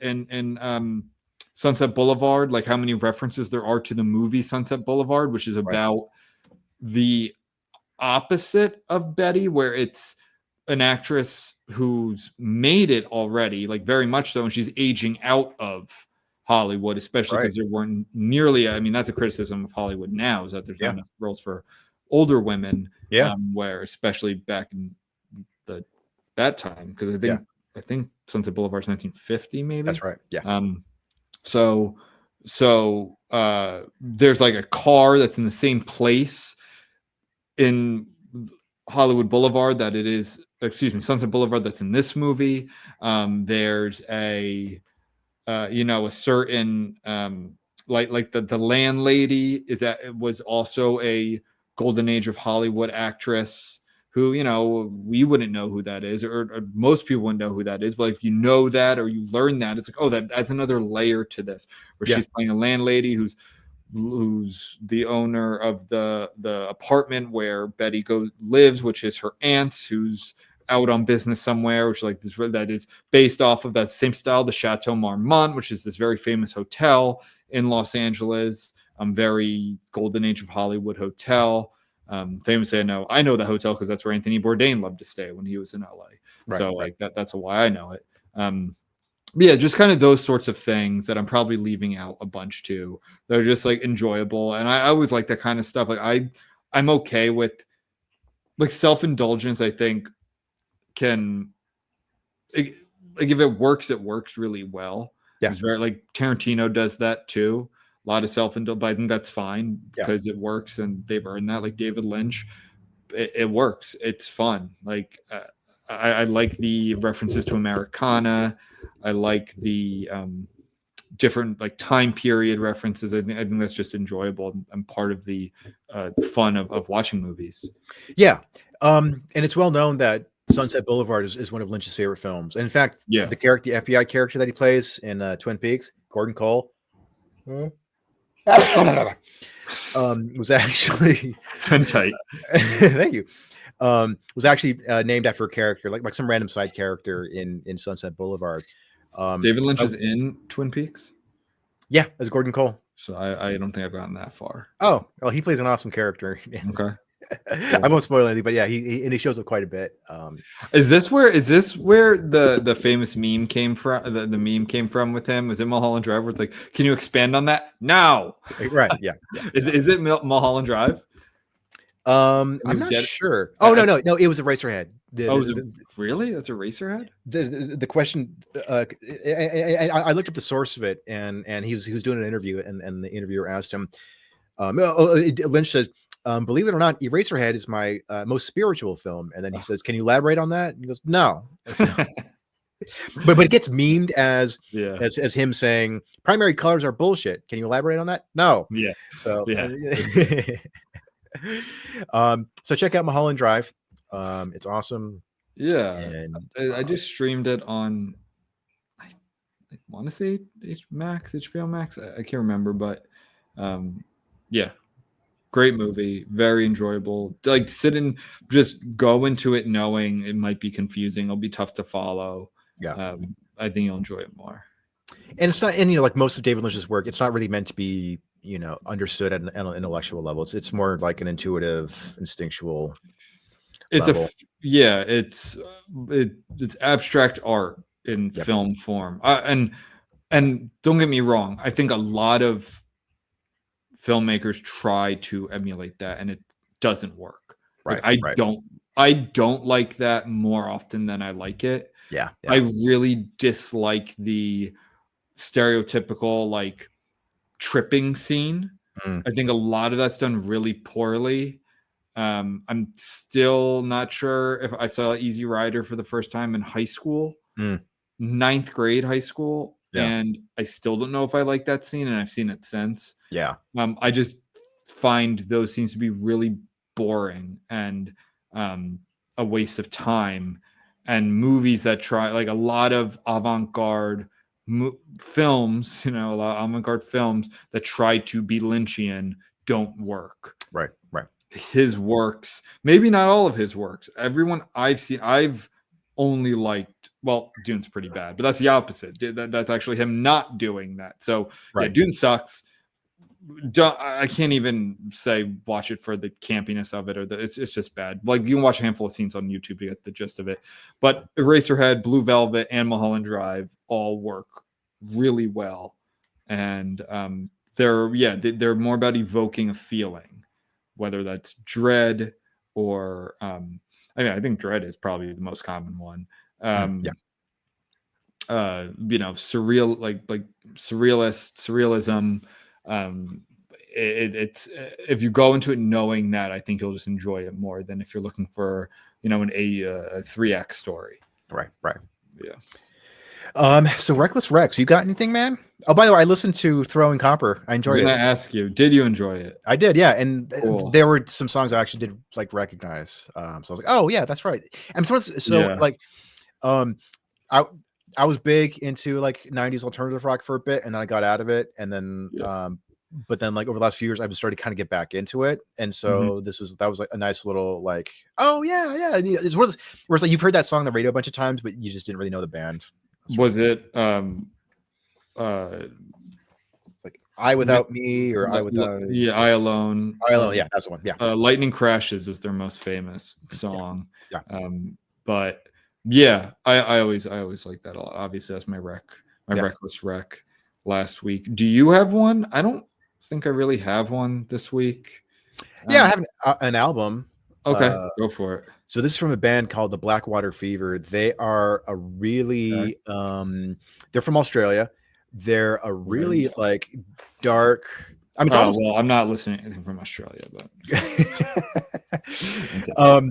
and Sunset Boulevard, like how many references there are to the movie Sunset Boulevard, which is about the opposite of Betty, where it's an actress who's made it already, like very much so, and she's aging out of Hollywood, especially because there weren't nearly, I mean, that's a criticism of Hollywood now, is that there's not enough roles for older women, where especially back in that time, because I think Sunset Boulevard's 1950 maybe. That's right. Yeah. So there's like a car that's in the same place in Hollywood Boulevard that it is, Sunset Boulevard that's in this movie. There's a a certain like the landlady was also a golden age of Hollywood actress who we wouldn't know who that is, or most people wouldn't know who that is, but if you know that or you learn that, it's like, oh, that's another layer to this, where she's playing a landlady who's the owner of the apartment where Betty lives, which is her aunt, who's out on business somewhere, which like this that is based off of that same style, the Chateau Marmont, which is this very famous hotel in Los Angeles, very golden age of Hollywood hotel. Famously, I know the hotel because that's where Anthony Bourdain loved to stay when he was in LA. So like that's why I know it. But yeah, just kind of those sorts of things that I'm probably leaving out a bunch too. They're just like enjoyable, and I always like that kind of stuff. Like I'm okay with like self-indulgence. I think like if it works really well. Yeah, it's very like Tarantino does that too. A lot of self-indulgence, but I think that's fine because it works and they've earned that. Like David Lynch, it works. It's fun. Like I like the references to Americana. I like the different like time period references. I think that's just enjoyable and part of the fun of watching movies. Yeah, and it's well known that Sunset Boulevard is one of Lynch's favorite films. And in fact, the FBI character that he plays in Twin Peaks, Gordon Cole, was actually tight. Thank you. Was actually named after a character, like some random side character in Sunset Boulevard. David Lynch is in Twin Peaks. Yeah, as Gordon Cole. So I don't think I've gotten that far. Oh, well, he plays an awesome character. Okay. I won't spoil anything, but yeah, he shows up quite a bit. Is this where the famous meme came from? The meme came from with him? Was it Mulholland Drive? Where it's like, can you expand on that? No. Right. Yeah. Is it Mulholland Drive? I'm was not getting- sure. I- Oh no, it was Eraserhead. Oh, is it really? That's Eraserhead? The question. I looked up the source of it, and he was doing an interview, and the interviewer asked him. Lynch says, "Believe it or not, Eraserhead is my most spiritual film." And then he says, "Can you elaborate on that?" And he goes, "No." But it gets memed as Yeah. as him saying primary colors are bullshit. Can you elaborate on that? No. Yeah. So Yeah. So check out Mulholland Drive. It's awesome. Yeah. And I just streamed it on, I want to say HBO Max. I can't remember, but yeah, great movie, very enjoyable. Like just go into it knowing it might be confusing. It'll be tough to follow. Yeah. I think you'll enjoy it more. And it's not, and like most of David Lynch's work, it's not really meant to be understood at an intellectual level. It's more like an intuitive, instinctual. Level. It's abstract art in film form. And don't get me wrong, I think a lot of filmmakers try to emulate that, and it doesn't work. Right. I don't like that more often than I like it. Yeah. I really dislike the stereotypical like tripping scene. I think a lot of that's done really poorly. I'm still not sure if I saw Easy Rider for the first time in high school, 9th grade high school. Yeah. And I still don't know if I like that scene, and I've seen it since. Yeah. I just find those scenes to be really boring and a waste of time. And movies that try, like a lot of avant-garde films, a lot of avant-garde films that try to be Lynchian don't work. Right. His works, maybe not all of his works. Everyone I've seen, I've only liked, well, Dune's pretty bad, but that's the opposite. That's actually him not doing that. So yeah, Dune sucks. I can't even say watch it for the campiness of it, or it's just bad. Like you can watch a handful of scenes on YouTube to get the gist of it. But Eraserhead, Blue Velvet, and Mulholland Drive all work really well, and they're more about evoking a feeling, whether that's dread or I think dread is probably the most common one. Surreal, like surrealism. It's if you go into it knowing that, I think you'll just enjoy it more than if you're looking for a 3-act story. Right. Yeah. So Reckless Rex, you got anything, man? Oh, by the way, I listened to Throwing Copper. I enjoyed it. I was gonna ask you, did you enjoy it? I did, yeah. And Cool. there were some songs I actually did like recognize. So I was like, oh yeah, that's right. And I was big into like 90s alternative rock for a bit, and then I got out of it, and then but then like over the last few years I've started to kind of get back into it, and so that was like a nice little like, oh yeah. It's where it's like you've heard that song on the radio a bunch of times, but you just didn't really know the band. Was it like I Without Me or I Without I Alone? I Alone, yeah, that's the one. Yeah. Lightning Crashes is their most famous song. Yeah. But yeah, I always like that a lot. Obviously, that's my Reckless Wreck last week. Do you have one? I don't think I really have one this week. Yeah, I have an album. Okay, go for it. So this is from a band called the Blackwater Fever. They are a really they're from Australia. They're a really like dark. I mean, I'm not listening to anything from Australia, but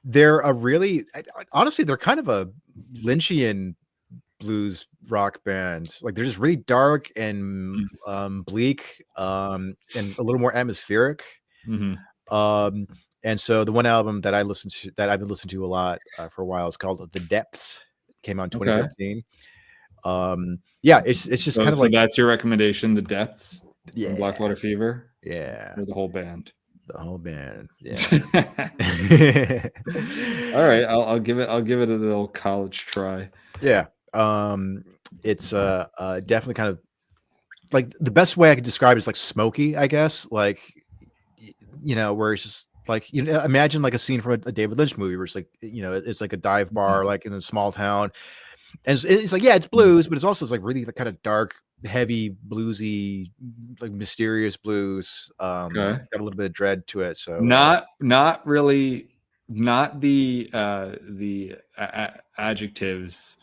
they're a really, honestly, they're kind of a Lynchian blues rock band. Like they're just really dark and bleak, and a little more atmospheric. And so the one album that I've been listening to a lot for a while is called The Depths. It came out in 2015. It's just kind of like, that's your recommendation, The Depths, from Blackwater Fever, or the whole band. The whole band, yeah. All right, I'll give it a little college try. Yeah, it's definitely kind of like the best way I could describe it is like smoky, I guess. Like where it's just like imagine like a scene from a David Lynch movie where it's like it's like a dive bar like in a small town, and it's like it's blues, but it's also like really kind of dark, heavy bluesy, like mysterious blues. Okay. It's got a little bit of dread to it. So Not really, not the adjectives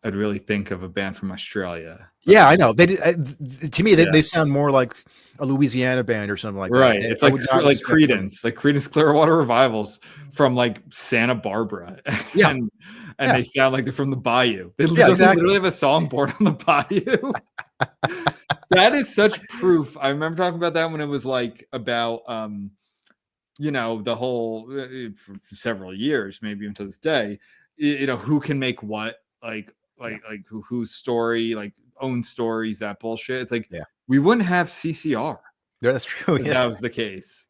I'd really think of a band from Australia. yeah, I know. They did, to me, Yeah. they sound more like a Louisiana band or something like that. Right. And It's I like would not like expect them- Creedence Clearwater Revivals from like Santa Barbara. Yeah. and Yeah. they sound like they're from the Bayou. They Yeah, exactly. literally have a song born on the Bayou. That is such proof. I remember talking about that when it was like about the whole for several years, maybe even to this day, who can make what, like whose story, like own stories, that bullshit. It's like, Yeah. we wouldn't have CCR Yeah, that's true. if Yeah. that was the case.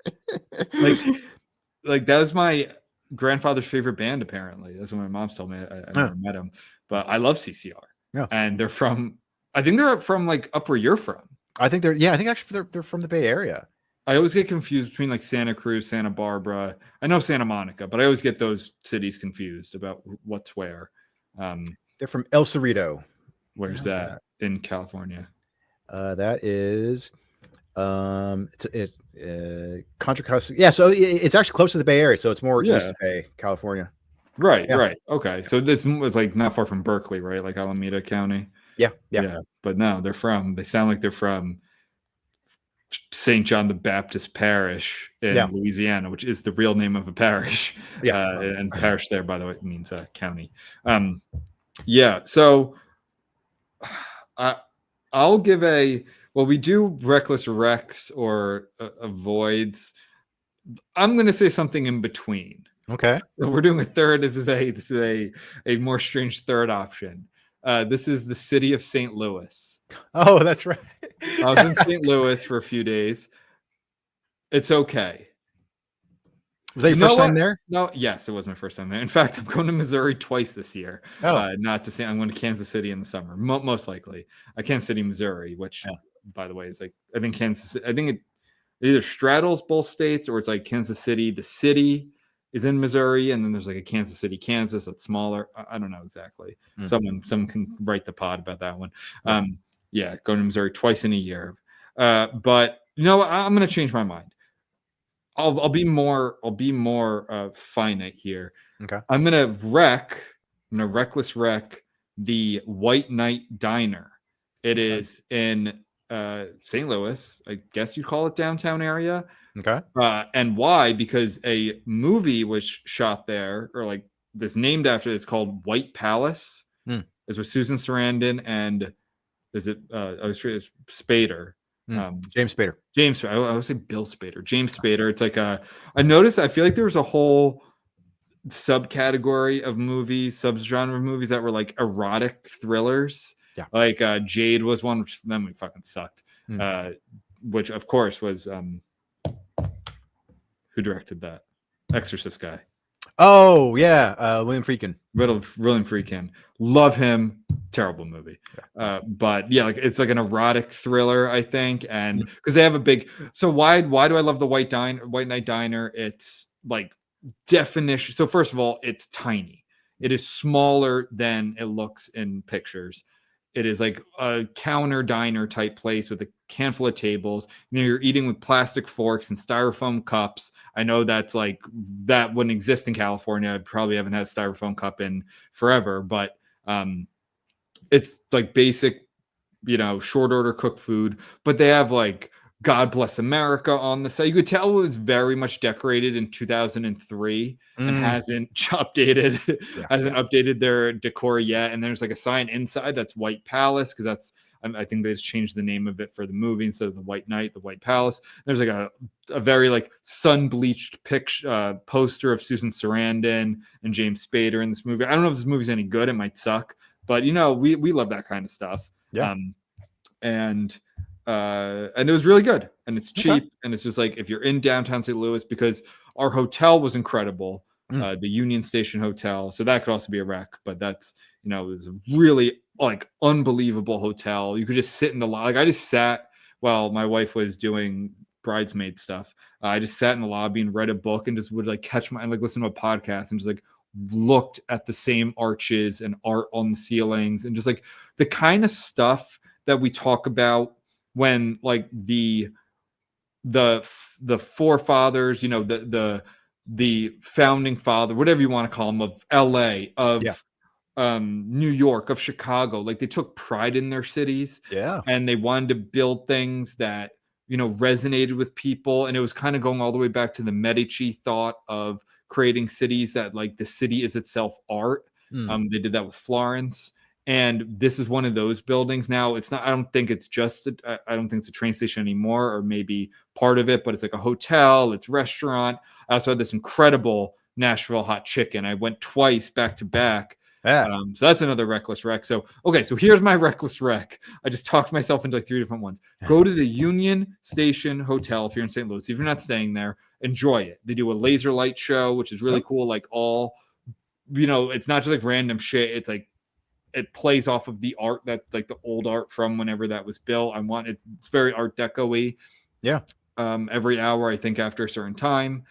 Like that was my grandfather's favorite band, apparently. That's what my mom's told me. I never met him, but I love CCR. Yeah. And I think they're from like up where you're from. I think actually they're from the Bay Area. I always get confused between like Santa Cruz, Santa Barbara. I know Santa Monica, but I always get those cities confused about what's where. They're from El Cerrito. Where's that in California? That is it's Contra Costa. Yeah, so it's actually close to the Bay Area, so it's more East Bay, California. Right, Yeah. right. Okay. So this was like not far from Berkeley, right? Like Alameda County. Yeah. But no, they sound like they're from St. John the Baptist Parish in Louisiana, which is the real name of a parish. Yeah. And parish there, by the way, means county. So I'll give we do reckless wrecks or avoids. I'm going to say something in between. Okay. So we're doing a third. This is a more strange third option. This is the city of St. Louis. Oh, that's right. I was in St. Louis for a few days. It's okay. Was that your first time there? No, yes, it was my first time there. In fact, I'm going to Missouri twice this year. Oh. Not to say I'm going to Kansas City in the summer, most likely. Kansas City, Missouri, which, by the way, is like, I think it either straddles both states, or it's like Kansas City, the city is in Missouri, and then there's like a Kansas City, Kansas that's smaller. I don't know exactly. Someone can write the pod about that one. Going to Missouri twice in a year. But I'm going to change my mind. I'll be more finite here. Okay. I'm gonna reckless wreck the White Knight Diner. It is in St. Louis. I guess you'd call it downtown area. Okay. And why? Because a movie was shot there, or like this named after it. It's called White Palace. It's with Susan Sarandon and it's Spader. James Spader. I would say Bill Spader. James Spader. It's like I noticed. I feel like there was a whole subcategory of movies, subgenre of movies that were like erotic thrillers. Yeah. Like Jade was one, which then we fucking sucked. Which of course was who directed that? Exorcist guy. Oh yeah, William Friedkin. William Friedkin. Love him. Terrible movie. But yeah, like it's like an erotic thriller, I think. And because they have a big, so why do I love the White Knight Diner? It's like definition. So first of all, it's tiny. It is smaller than it looks in pictures. It is like a counter diner type place with a handful of tables. You're eating with plastic forks and styrofoam cups. I know that's like, that wouldn't exist in California. I probably haven't had a styrofoam cup in forever, but it's like basic, short order cooked food. But they have like God Bless America on the side. You could tell it was very much decorated in 2003 and hasn't updated their decor yet. And there's like a sign inside that's White Palace, because I think they just changed the name of it for the movie. Instead of the White Knight, the White Palace. There's like a very like sun bleached picture poster of Susan Sarandon and James Spader in this movie. I don't know if this movie's any good. It might suck, but we love that kind of stuff. Yeah. And it was really good, and it's cheap, and it's just like if you're in downtown St. Louis, because our hotel was incredible, the Union Station Hotel. So that could also be a wreck, but that's it was a really like unbelievable hotel. You could just sit in the lobby. Like I just sat while my wife was doing bridesmaid stuff. I just sat in the lobby and read a book and just would like catch my like listen to a podcast and just like looked at the same arches and art on the ceilings and just like the kind of stuff that we talk about when like the forefathers, you know, the founding father, whatever you want to call them, of LA, of New York, of Chicago, like they took pride in their cities, and they wanted to build things that, you know, resonated with people. And it was kind of going all the way back to the Medici thought of creating cities that like the city is itself art. They did that with Florence. And this is one of those buildings. Now it's not, I don't think it's just, I don't think it's a train station anymore, or maybe part of it, but it's like a hotel, it's restaurant. I also had this incredible Nashville hot chicken. I went twice back to back. So that's another reckless wreck. So, okay. So here's my reckless wreck. I just talked myself into like 3 different ones. Go to the Union Station Hotel if you're in St. Louis. If you're not staying there, enjoy it. They do a laser light show, which is really cool. Like all, you know, it's not just like random shit. It's like, it plays off of the art that like the old art from whenever that was built. It's very art deco-y. Yeah. Every hour, I think after a certain time,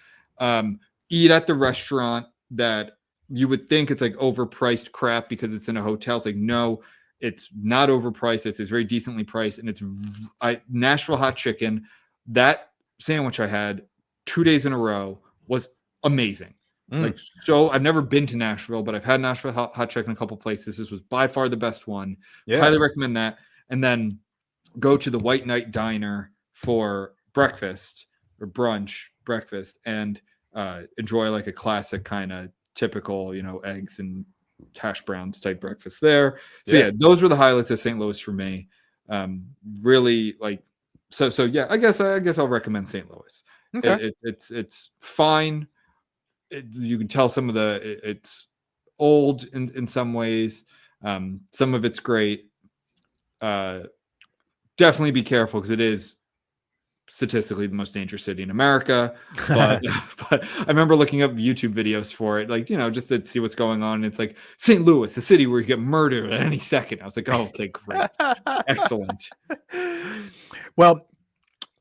eat at the restaurant that you would think it's like overpriced crap because it's in a hotel. It's like, no, it's not overpriced. It's very decently priced. And it's Nashville hot chicken. That sandwich I had 2 days in a row was amazing. Like, so I've never been to Nashville, but I've had Nashville hot chicken a couple places. This was by far the best one. Highly recommend that. And then go to the White Knight Diner for breakfast or brunch breakfast, and enjoy like a classic kind of typical, you know, eggs and hash browns type breakfast there. So yeah, those were the highlights of St. Louis for me. Really like, so yeah, I guess I'll recommend St. Louis. Okay. It's fine. You can tell some of it's old in some ways. Some of it's great. Definitely be careful because it is statistically the most dangerous city in America. But I remember looking up YouTube videos for it, like, you know, just to see what's going on. And it's like St. Louis, the city where you get murdered at any second. I was like, oh, okay, great. Excellent. Well,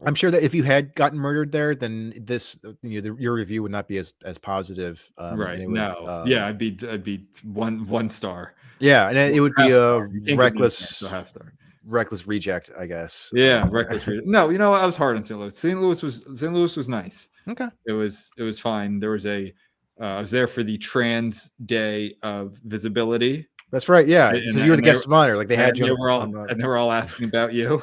I'm sure that if you had gotten murdered there, then this, you know, your review would not be as positive. Right. It would, yeah, I'd be one star. Yeah, and it would be a reckless reject, I guess. Yeah, reckless reject. No, you know, I was hard on St. Louis. St. Louis was nice. Okay. It was fine. There was I was there for the Trans Day of Visibility. That's right. Yeah, because you were the guest of honor. Like they had you. They were all asking about you.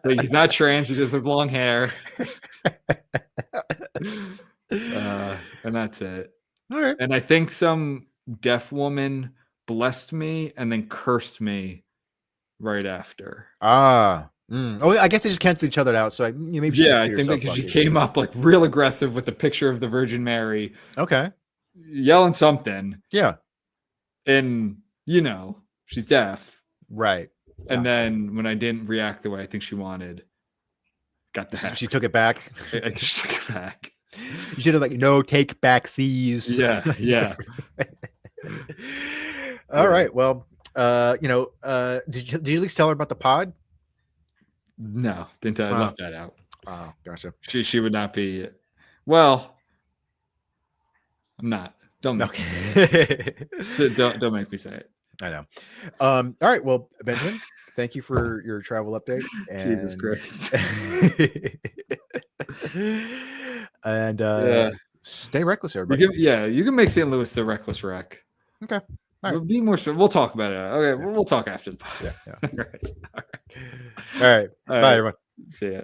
So he's not trans. He just has long hair. And that's it. All right. And I think some deaf woman blessed me and then cursed me right after. Oh, I guess they just canceled each other out. So maybe. I think because she came up like real aggressive with the picture of the Virgin Mary. Okay. Yelling something. Yeah. And, you know, she's deaf. Right. And then when I didn't react the way I think she wanted, got the hex. She took it back. She took it back. You should have like no take back seas. Yeah. All right. Well, you know, did you at least tell her about the pod? No, didn't tell. I left that out. Oh, gotcha. She would not be. Well, I'm not. Don't make don't make me say it. I know. All right. Well, Benjamin, thank you for your travel update. And... Jesus Christ. And stay reckless, everybody. You can make St. Louis the reckless wreck. Okay. All right. Be more. We'll talk about it. Okay, we'll talk after the podcast. Yeah. All right. Bye, everyone. See ya.